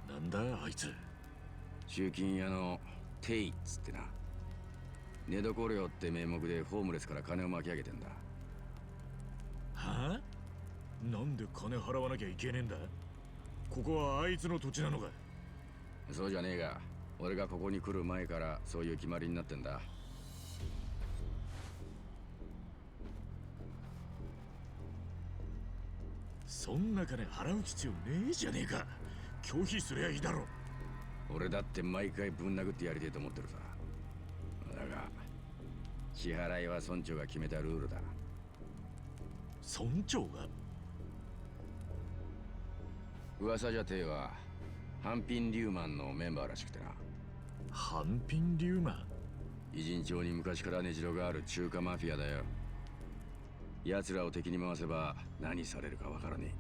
D: なんだあいつ。
C: 集金屋のテイっつってな。寝床料って名目でホームレスから金を巻き上げてんだ。
D: はあ？なんで金払わなきゃいけねえんだ？ここはあいつの土地なのか？
C: そうじゃねえが、俺がここに来る前からそういう決まりになってんだ。
D: そんな金払う必要ねえじゃねえか。拒否すりゃいいだろ。
C: 俺だって毎回ぶん殴ってやりてえと思ってるさ。だが支払いは村長が決めたルールだ。
D: 村長が？
C: 噂じゃてえはハンピン・リューマンのメンバーらしくてな。
D: ハンピン・リューマン？
C: 偉人町に昔から根城がある中華マフィアだよ。奴らを敵に回せば何されるかわからねえ。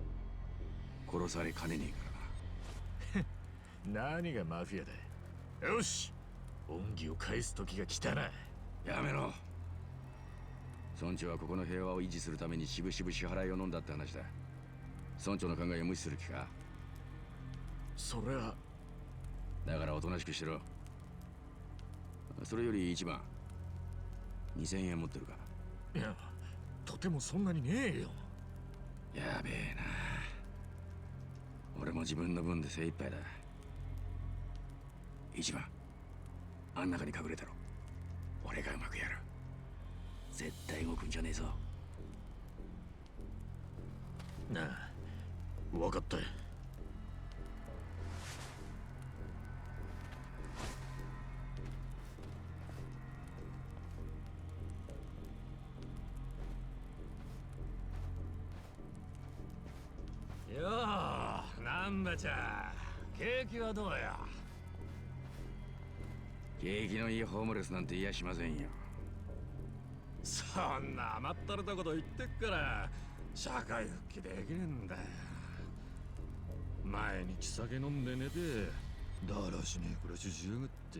C: 殺されかねねえからな。
D: 何がマフィアだ。よし、恩義を返す時が来たな。
C: やめろ。村長はここの平和を維持するためにしぶしぶ支払いを飲んだって話だ。村長の考えを無視する気か？
D: それは。
C: だからおとなしくしろ。それより一番2000円持ってるか？
D: いや、とてもそんなにねえよ。
C: やべえな。俺も自分の分で精一杯だ。一番あん中に隠れたろ。俺がうまくやる。絶対動くんじゃねえぞ。
D: なあ、分かった。
F: ナちゃん、景気はどうや。
C: 景気のいいホームレスなんて言やしませんよ。
F: そんな甘ったれたこと言ってっから社会復帰できねえんだよ。毎日酒飲んで寝てだらしねえ暮らししやがって。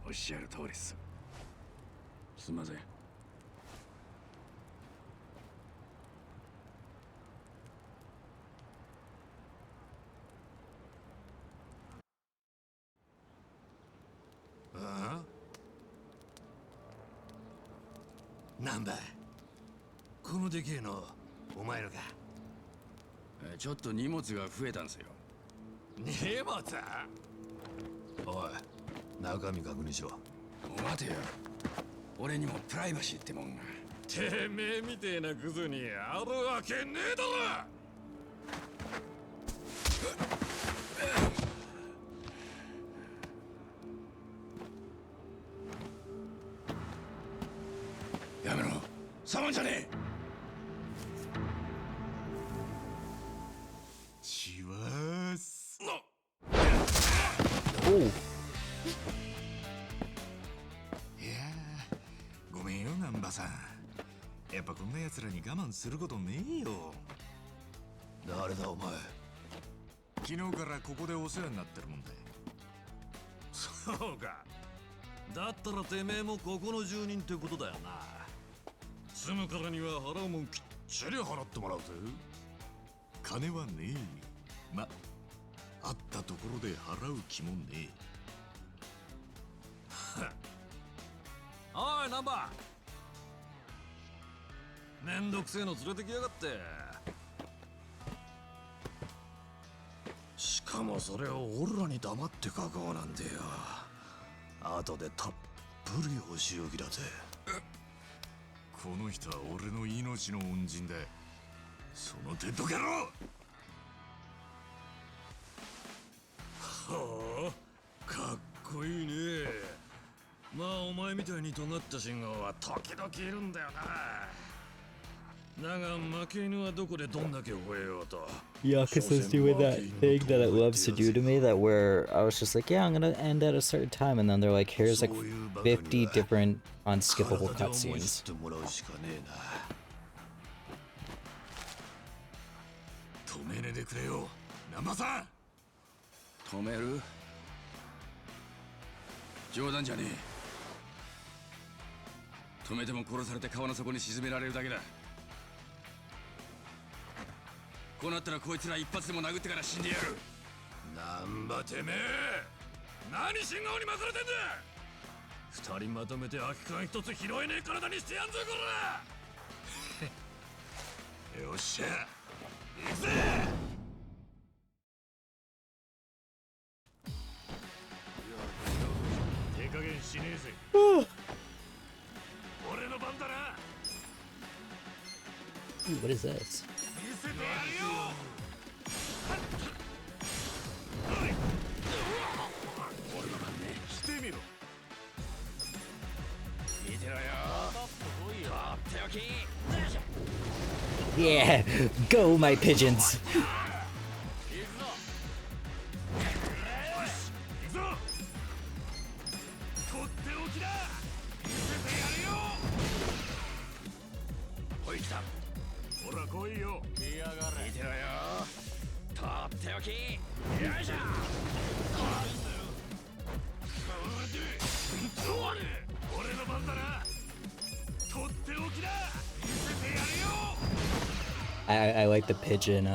C: おっしゃる通りっす。すんません。
F: ああ、なんだこのでけえのお前らか。
C: ちょっと荷物が増えたんすよ。
F: 荷物。おい、中身確認しろ。
C: 待てよ。俺にもプライバシーってもんが。
F: てめえみてえなクズにあるわけねえだろ。
C: やめろ。触んじゃねえ。
F: しわーす。
A: おう。
F: いやー、ごめんよ南波さん。やっぱこんな奴らに我慢することねえよ。誰だお前。昨日からここでお世話になってるもんだよ。そうか。だったらてめえもここの住人ってことだよな。住むからには払うもんきっちり払ってもらうぜ。金はねえ。ま、あったところで払う気もねえ。おいナンバー、めんどくせえの連れてきやがって。しかもそれを俺らに黙って書こうなんてよ。後でたっぷりお仕置きだぜ。この人は俺の命の恩人だ。その手どけろ。はあ、かっこいいね。まあお前みたいに尖った信号は時々いるんだよな。だが負け犬はどこでどんだけ吠えようと。
A: Yakuza's doing that thing that it loves to do to me, that where I was just like, yeah, I'm gonna end at a certain time, and then they're like, here's like 50 different unskippable cutscenes.
F: 止めねえでくれよ、南波さん。
C: 止める？冗談じゃねえ。止めても殺されて川の底に沈められるだけだ。こうなったらこいつら一発でも殴ってから死んでやる。
F: なんばてめえ、何信号に巻かれてんだ。二人まとめて空き缶一つ拾えねえ体にしてやんぞこら。よっしゃ行くぜ。手加減しねえぜ。俺の番だな。
A: Ooh, what is this?
F: 見せてやるよ。俺の番ね。してみろ。見てろよ。とっておき。
A: Yeah, go my pigeons.
F: ほら来いよ。見やがれ。見てろよ。とっておき。よいしょ。俺の番だな。とっておきだ。見せてやるよ。
A: I like the pigeon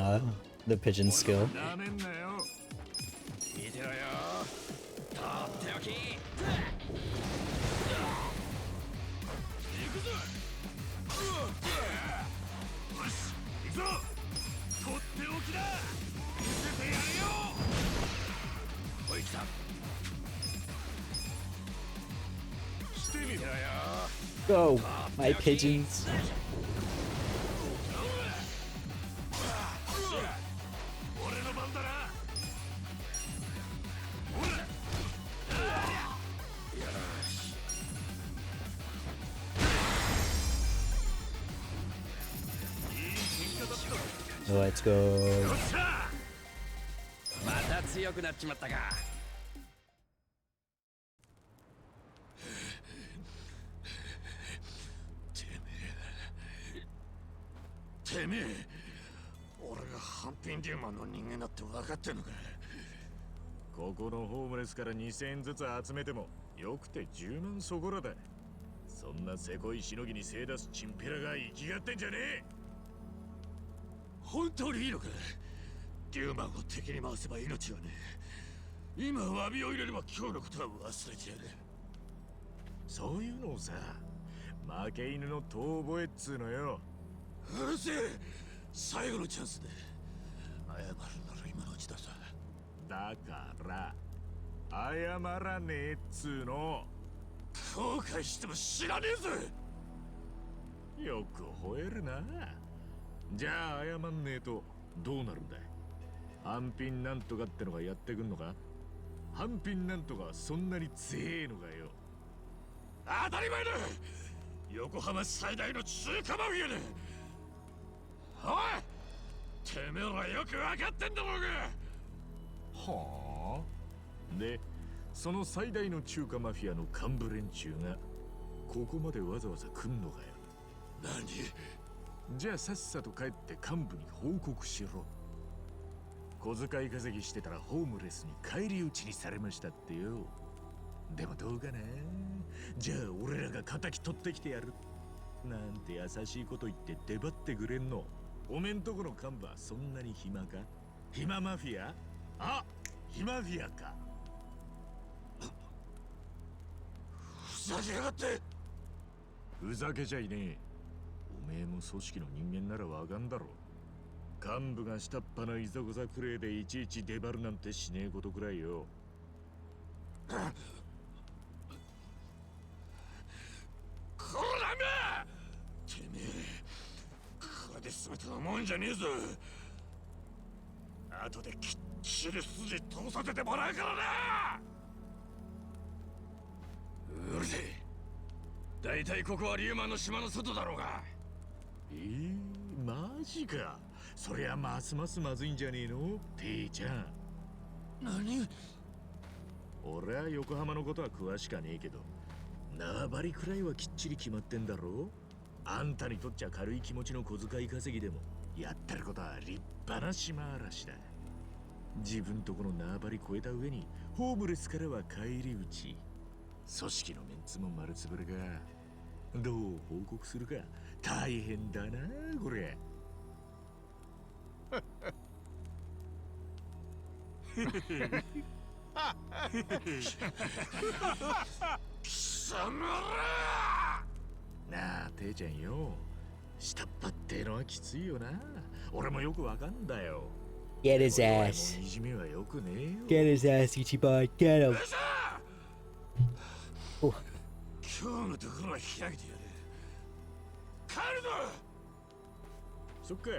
A: skill.
F: なめんなよ。見てろよ。とっておき。行くぞ。行くぞ。とっておきだ。見せてやるよ。おい来た。してみろよ。
A: Go, my pigeons.
F: 俺の番だな。ほら。よし。いい喧嘩
A: Let's go.
E: また強くなっちまったか。
D: てめえ、俺がハンピンデューマンの人間だって分かってんのか。
G: ここのホームレスから2000円ずつ集めてもよくて10万そこらだ。そんなせこいしのぎに精出すチンピラが生きがってんじゃねえ。
D: 本当にいいのか。デューマンを敵に回せば命はねえ。今詫びを入れれば今日のことは忘れてやる。
G: そういうのをさ、負け犬の遠吠えっつうのよ。
D: うるせえ、最後のチャンスで謝るなら今のうちださ。
G: だから謝らねえっつうの。
D: 後悔しても知らねえぞ。
G: よく吠えるな。じゃあ謝んねえとどうなるんだい。半品なんとかってのがやってくんのか。半品なんとかそんなに強えのかよ。
D: 当たり前だ。横浜最大の中華マフィアだ。おい、てめえらよく分かってんだろうが。
G: はあ。でその最大の中華マフィアの幹部連中がここまでわざわざ来んのかよ。
D: 何？
G: じゃあさっさと帰って幹部に報告しろ。小遣い稼ぎしてたらホームレスに返り討ちにされましたってよ。でもどうかな。じゃあ俺らが仇取ってきてやるなんて優しいこと言って出張ってくれんの。おめんとこの幹部はそんなに暇か。暇マフィア。あ、暇フィアか。
D: ふざけやがって。
G: ふざけちゃいねえ。おめえも組織の人間ならわかんだろ。幹部が下っ端ないざこざくれいでいちいち出張るなんてしねえことくらいよ。
D: こらめ！てめえ、これで全てのもんじゃねえぞ。後できっちり筋通させてもらうからな。
C: うるせえ。大体ここはリューマンの島の外だろうが。
G: マジか。そりゃますますまずいんじゃねえの、ペイちゃん。
D: 何？
G: 俺は横浜のことは詳しかねえけど、縄張りくらいはきっちり決まってんだろ。あんたにとっちゃ軽い気持ちの小遣い稼ぎでもやってることは立派な島嵐だ。自分とこの縄張り越えた上にホームレスからは返り討ち。組織のメンツも丸つぶれか。どう報告するか大変だなこれ。
D: 貴様ら！
G: なあ、ていちゃんよ。下っ端ってのはきついよな。俺もよくわかんだよ。
A: Get his
G: 俺も
A: ass.
G: いじめはよくねえよ。
A: Get his ass, Ichiban. Get him.
D: 今日のところは開けてやる。帰るぞ！
G: そっか。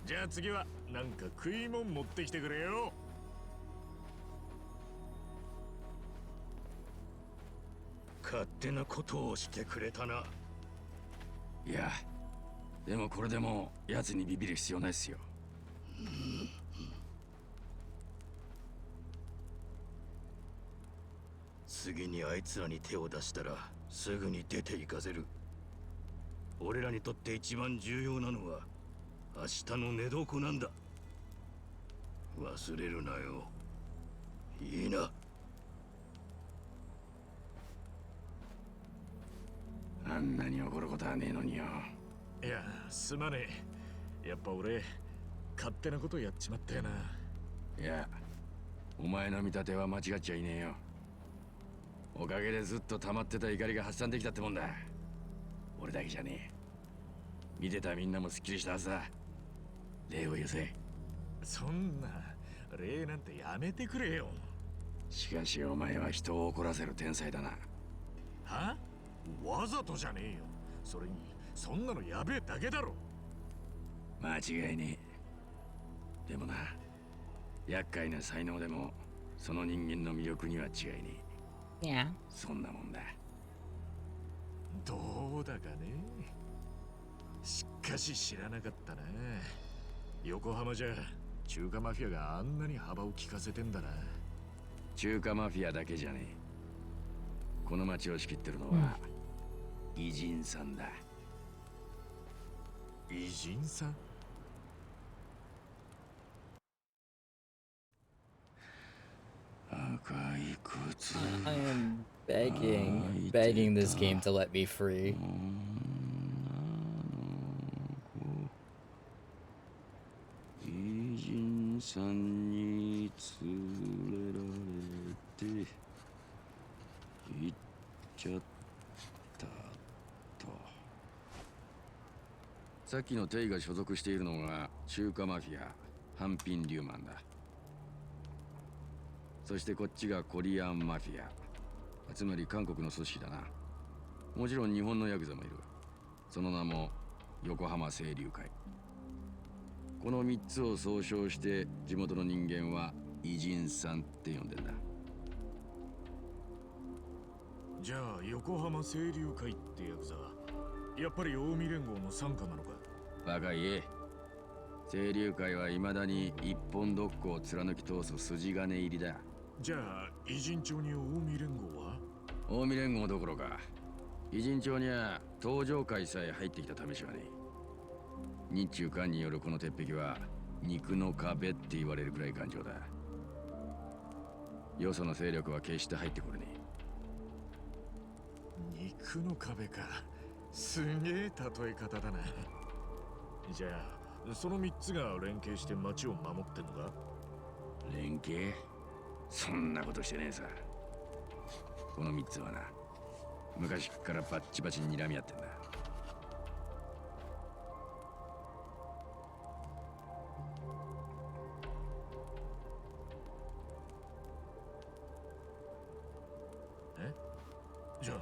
G: じゃあ次はなんか食いもん持ってきてくれよ。
D: 勝手なことをしてくれたな。
C: いや、でもこれでも奴にビビる必要ないっすよ。
D: 次にあいつらに手を出したらすぐに出て行かせる。俺らにとって一番重要なのは明日の寝床なんだ。忘れるなよ。いいな。
C: あんなに怒ることはねえのによ。
G: いや、すまねえ。やっぱ俺勝手なことやっちまったよな。
C: いや、お前の見立ては間違っちゃいねえよ。おかげでずっと溜まってた怒りが発散できたってもんだ。俺だけじゃねえ。見てたみんなもすっきりしたはずだ。礼を言うぜ。
G: そんな礼なんてやめてくれよ。
C: しかしお前は人を怒らせる天才だな。
G: は？わざとじゃねえよ。それにそんなのやべえだけだろ。
C: 間違いねえ。でもな、厄介な才能でもその人間の魅力には違いねえ。
A: Yeah.
C: そんなもんだ。
G: どうだかね。
D: しかし知らなかったな。横浜じゃ中華マフィアがあんなに幅を利かせてんだな。
C: 中華マフィアだけじゃねえ。この町を仕切ってるのは偉人さんだ。
D: 偉人さん？
C: 赤い靴。
A: I am begging this game to let me free.
C: 偉人さんに連れられて行っちゃったと。さっきのテイが所属しているのが中華マフィアハンピン・リューマンだ。そしてこっちがコリアンマフィア、つまり韓国の組織だな。もちろん日本のヤクザもいる。その名も横浜清流会。この3つを総称して地元の人間は偉人さんって呼んでんだ。
D: じゃあ横浜清流会ってヤクザ、やっぱり近江連合の傘下なのか？
C: バカ言え。清流会は未だに一本独行を貫き通す筋金入りだ。
D: じゃあ偉人町に近江連合は？
C: 近江連合どころか偉人町には東上会さえ入ってきた試しはねえ。日中韓によるこの鉄壁は肉の壁って言われるくらい頑丈だ。よその勢力は決して入ってこれね
D: え。肉の壁か。すげえ例え方だな。じゃあその3つが連携して町を守ってんのか？
C: 連携？そんなことしてねえさ。この3つはな、昔からバッチバチに睨み合ってんだ。
D: じゃ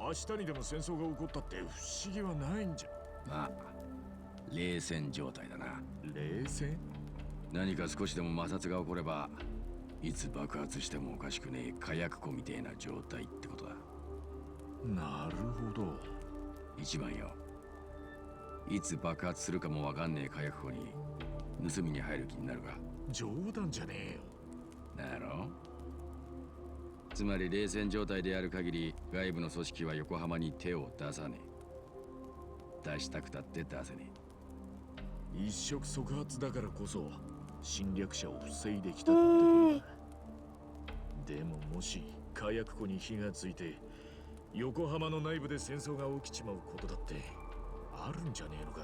D: あ明日にでも戦争が起こったって不思議はないんじゃ。
C: まあ冷戦状態だな。
D: 冷戦？
C: 何か少しでも摩擦が起こればいつ爆発してもおかしくねえ火薬庫みてえな状態ってことだ。
D: なるほど。
C: 一番よ、いつ爆発するかもわかんねえ火薬庫に盗みに入る気になるか？
D: 冗談じゃねえよ。
C: だろ？つまり冷戦状態である限り外部の組織は横浜に手を出さねえ。出したくたって出せね
D: 一触即発だからこそ侵略者を防いできたってことだ。でももし火薬庫に火がついて横浜の内部で戦争が起きちまうことだってあるんじゃねえのか？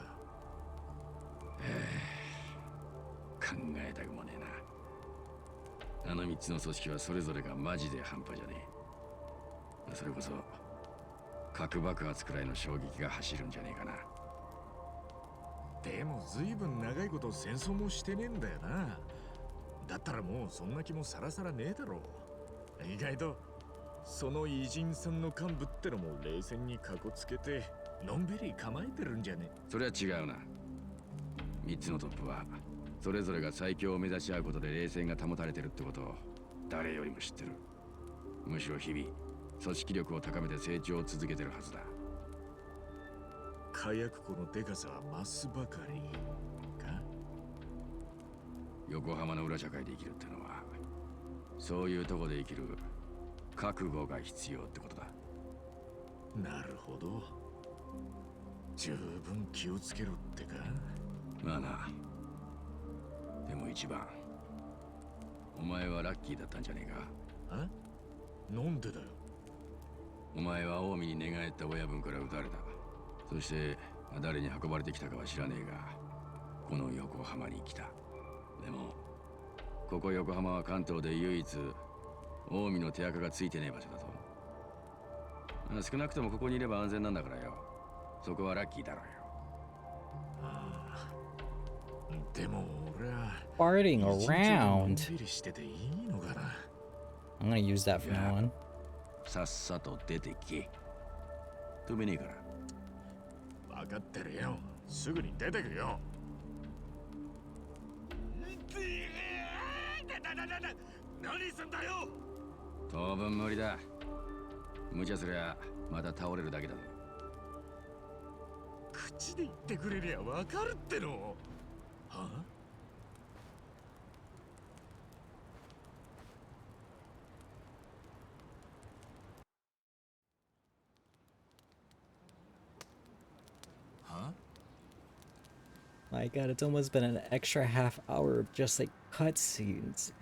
C: 考えたくもねえな。あの3つの組織はそれぞれがマジで半端じゃねえ。それこそ核爆発くらいの衝撃が走るんじゃねえかな。
D: でも随分長いこと戦争もしてねえんだよな。だったらもうそんな気もさらさらねえだろう。意外とその偉人さんの幹部ってのも冷戦にかこつけてのんびり構えてるんじゃね？
C: それは違うな。3つのトップはそれぞれが最強を目指し合うことで冷戦が保たれてるってことを誰よりも知ってる。むしろ日々組織力を高めて成長を続けてるはずだ。
D: 火薬庫のデカさは増すばかりか？
C: 横浜の裏社会で生きるってのはそういうとこで生きる覚悟が必要ってことだ。
D: なるほど。十分気をつけろってか？
C: まあな。でも一番お前はラッキーだったんじゃねえか？
D: なんでだよ。
C: お前は近江に寝返った親分から撃たれた。そして誰に運ばれてきたかは知らねえがこの横浜に来た。でもここ横浜は関東で唯一近江の手垢がついてねえ場所だぞ。少なくともここにいれば安全なんだからよ。そこはラッキーだろうよ。
D: でも俺は
A: Farting
D: のん
A: around.
D: びりしてていいのかな？
A: I'm gonna use that from now on.
C: さっさと出てけ。止めねえから。
D: 分かってるよ。すぐに出てくよ。何すんだよ。
C: 当分無理だ。無茶すりゃまた倒れるだけだぞ。
D: 口で言ってくれりゃわかるっての。はあ
A: My god, it's almost been an extra half hour of just like cutscenes.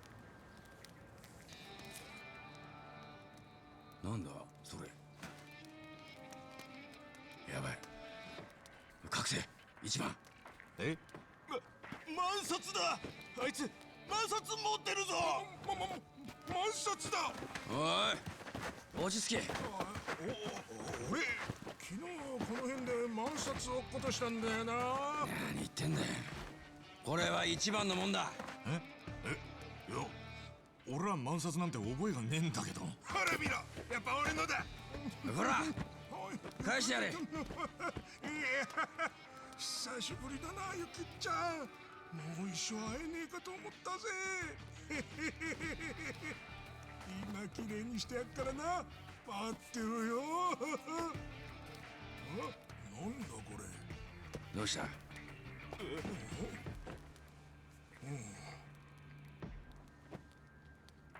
C: なんだそれ。やばい。覚醒一番。
D: え万札だ。あいつ万札持ってるぞ。万札だ。
C: おい落ち着け。
G: 俺昨日この辺で万札落っことしたんだよな。
C: 何言ってんだよ。これは一番のもんだ。
D: いや俺は万札なんて覚えがねえんだけど。
G: ほら見ろ、やっぱ俺のだ。
C: ほら返してやれ。
G: いや久しぶりだなゆきちゃん。もう一生会えねえかと思ったぜ。今きれいにしてやっからな。待ってろよ。なんだこれ。
C: どうした。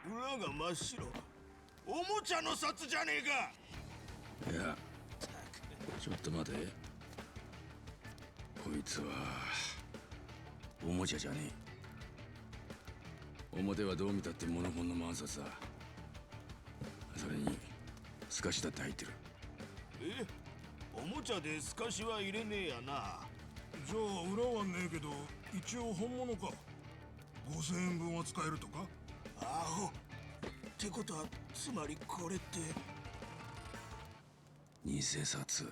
D: 裏が真っ白。おもちゃの札じゃねえか。
C: いやちょっと待て。こいつはおもちゃじゃねえ。表はどう見たってモノホンの万札だ。それに透かしだって入ってる。
D: おもちゃで透かしは入れねえやな。
G: じゃあ裏はねえけど一応本物か。5000円分は使えるとか。
D: アホってことはつまりこれって
C: 偽札。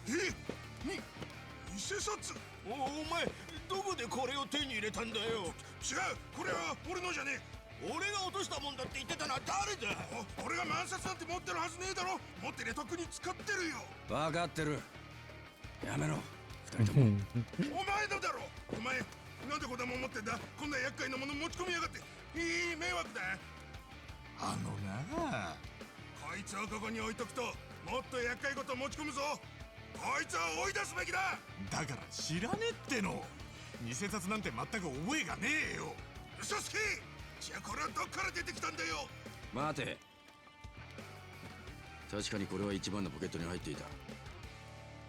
G: 偽札。
D: お前どこでこれを手に入れたんだよ。
G: 違う、これは俺のじゃね
D: 俺が落としたもんだって言ってたのは誰だ。
G: え。俺が万札なんて持ってるはずねえだろ。持ってりゃとっくに使ってるよ。
C: 分かってる。やめろ二人とも。
G: お前のだろ。お前なんでこんなもん持ってんだ。こんな厄介なもの持ち込みやがって。いい迷惑だ。
D: あのな
G: こいつをここに置いとくともっと厄介事持ち込むぞ。こいつは追い出すべきだ。
D: だから知らねえっての。偽札なんて全く覚えがねえよ。
G: 嘘つき。じゃあこれはどっから出てきたんだよ。
C: 待て。確かにこれは一番のポケットに入っていた。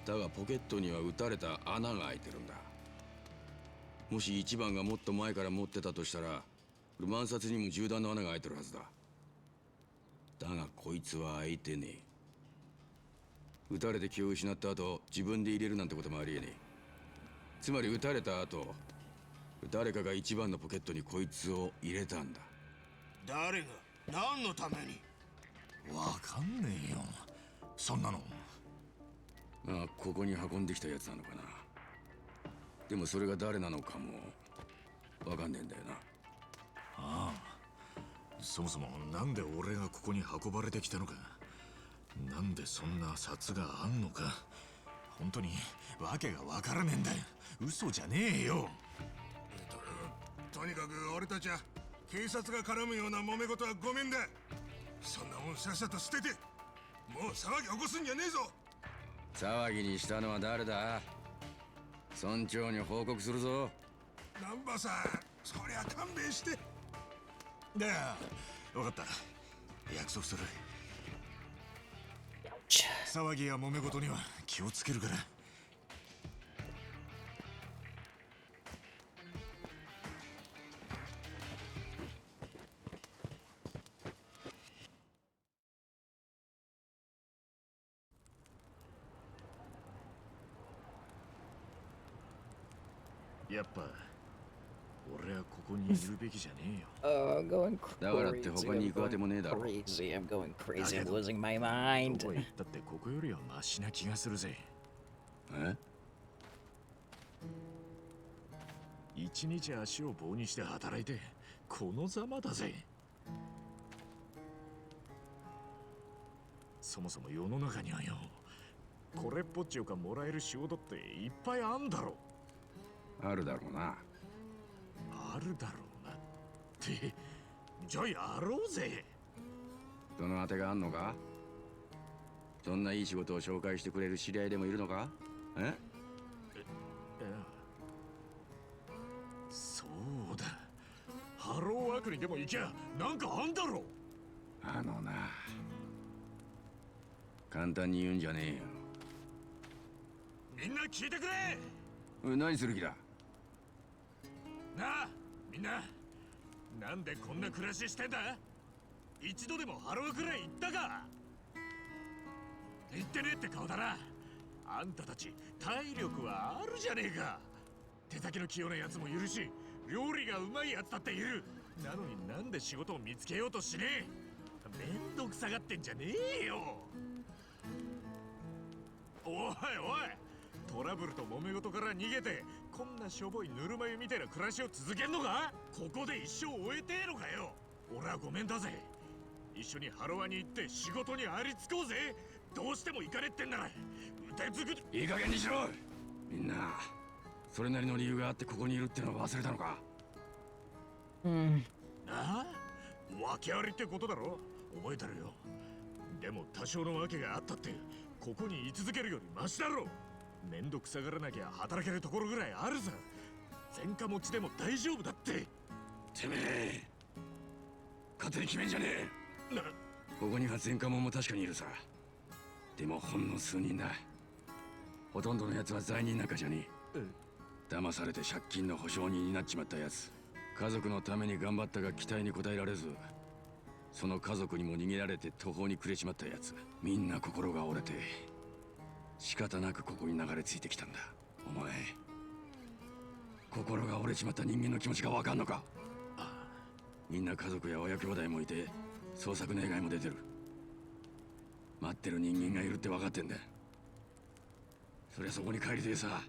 C: だがポケットには撃たれた穴が開いてるんだ。もし一番がもっと前から持ってたとしたら万札にも銃弾の穴が開いてるはずだ。だがこいつは開いてねえ。撃たれて気を失った後自分で入れるなんてこともありえねえ。つまり撃たれた後誰かが一番のポケットにこいつを入れたんだ。
D: 誰が何のために。わかんねえよそんなの。
C: まあここに運んできたやつなのかな。でもそれが誰なのかもわかんねえんだよな。
D: ああそもそもなんで俺がここに運ばれてきたのか。なんでそんな札があんのか。本当にわけがわからねえんだよ。嘘じゃねえよ。
G: とにかく俺たちは警察が絡むような揉め事はごめんだ。そんなもんさっさと捨ててもう騒ぎ起こすんじゃねえぞ。
C: 騒ぎにしたのは誰だ。村長に報告するぞ。
G: 南波さんそりゃ勘弁して。
D: だよ分かった約束する。騒ぎや揉め事には気をつけるから。やっぱ俺はここにいるべきじゃねえよ。
A: Oh, I'm going
C: だからって他に行くあてもねえだろ。
A: crazy. I'm going crazy. I'm losing my mind.
D: どこへ行ったってここよりはマシな気がするぜ。
C: え。
D: 一日足を棒にして働いてこのざまだぜ。そもそも世の中にはよこれっぽっちよかもらえる仕事っていっぱいあんだろ。
C: あるだろうな。
D: あるだろうなってじゃあやろうぜ。
C: そのあてがあんのか。そんないい仕事を紹介してくれる知り合いでもいるのか。え？
D: いや、そうだ。ハローワークにでも行きゃなんかあんだろ。
C: あのな、簡単に言うんじゃね
D: みんな聞いてくれ。
C: えよ。何する気だ？
D: なあ、みんな。なんでこんな暮らししてんだ。一度でもハローくらい行ったか。行ってねえって顔だな。あんたたち体力はあるじゃねえか。手先の器用なやつもいるし、料理がうまいやつだっている。なのになんで仕事を見つけようとしねえ。めんどくさがってんじゃねえよ。おいおい、トラブルと揉め事から逃げてこんなしょぼいぬるま湯みたいな暮らしを続けんのか。ここで一生終えてえのかよ。俺はごめんだぜ。一緒にハロワに行って仕事にありつこうぜ。どうしても行かねってんなら腕つく。
C: いい加減にしろ。みんなそれなりの理由があってここにいるってのを忘れたのか。
D: なあ、訳ありってことだろ。覚えてるよ。でも多少の訳があったってここに居続けるよりマシだろ。めんどくさがらなきゃ働けるところぐらいあるさ。前科持ちでも大丈夫だって。
C: てめえ勝手に決めんじゃねえ。
D: な、
C: ここには前科者も確かにいるさ。でもほんの数人だ。ほとんどのやつは罪人なんかじゃねえ。騙されて借金の保証人になっちまったやつ。家族のために頑張ったが期待に応えられず、その家族にも逃げられて途方に暮れちまったやつ。みんな心が折れて仕方なくここに流れ着いてきたんだ。お前心が折れちまった人間の気持ちがわかんのか。みんな家族や親兄弟もいて捜索願いも出てる。待ってる人間がいるって分かってんだ。そりゃそこに帰りてえさ。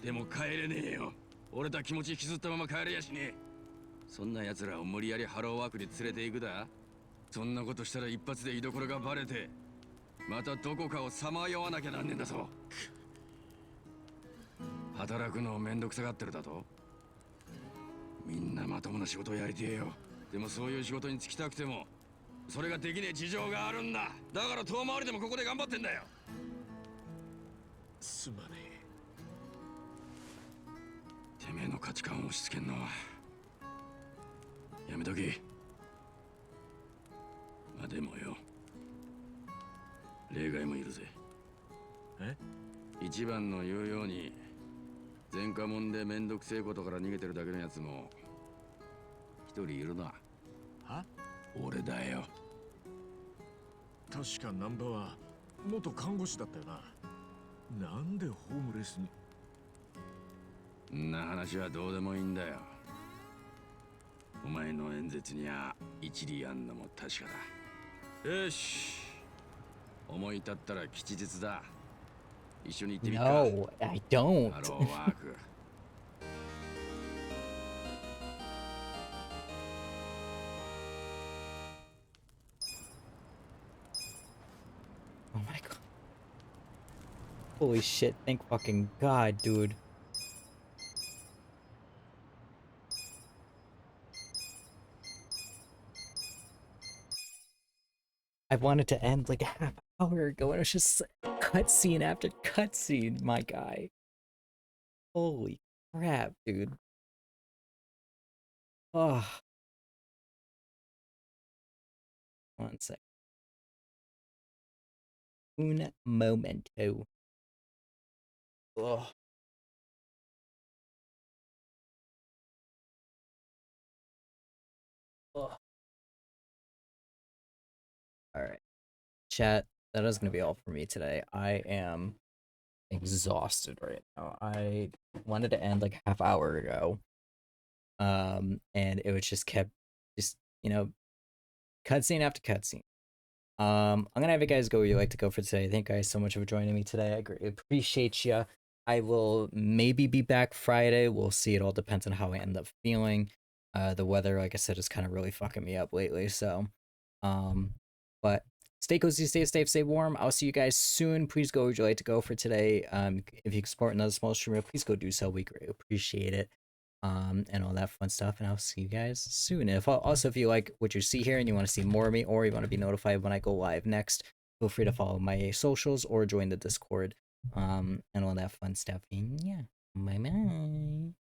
C: でも帰れねえよ。俺とは気持ち引きずったまま帰れやしねえ。そんな奴らを無理やりハローワークに連れて行くだ。そんなことしたら一発で居所がバレてまたどこかをさまよわなきゃなんねんだぞ。働くのをめんどくさがってるだと。みんなまともな仕事をやりてえよ。でもそういう仕事に就きたくてもそれができねえ事情があるんだ。だから遠回りでもここで頑張ってんだよ。
D: すまね
C: てめえの価値観を押し付けんのはやめとけ。まあでもよ、例外もいるぜ。
D: え。
C: 一番の言うように前科者でめんどくせえことから逃げてるだけのやつも一人いるな。
D: は。
C: 俺だよ。
D: 確か難波は元看護師だったよな。なんでホームレスに。
C: んな話はどうでもいいんだよ。お前の演説には一理あんのも確かだ。よし、思い立ったら吉日だ。一緒に行ってみっか。
A: No, I don't.
C: ハローワーク。
A: Oh my god. Holy shit, thank fucking god, dude. I wanted to end like a half hour ago and it was just cutscene after cutscene, my guy. Holy crap, dude. Oh. One sec. Un momento. Oh. Oh. Alright. Chat, that is going to be all for me today. I am exhausted right now. I wanted to end like a half hour ago. And it was just kept cutscene after cutscene. I'm gonna have you guys go where you like to go for today. Thank you guys so much for joining me today. I greatly appreciate you. I will maybe be back Friday. We'll see. It all depends on how I end up feeling. The weather, like I said, is kind of really fucking me up lately. So, but stay cozy, stay safe, stay warm. I'll see you guys soon. Please go where you like to go for today. If you can support another small streamer, please go do so. We greatly appreciate it. And all that fun stuff, and I'll see you guys soon. If you like what you see here and you want to see more of me, or you want to be notified when I go live next, feel free to follow my socials or join the Discord, and all that fun stuff. And yeah, bye bye.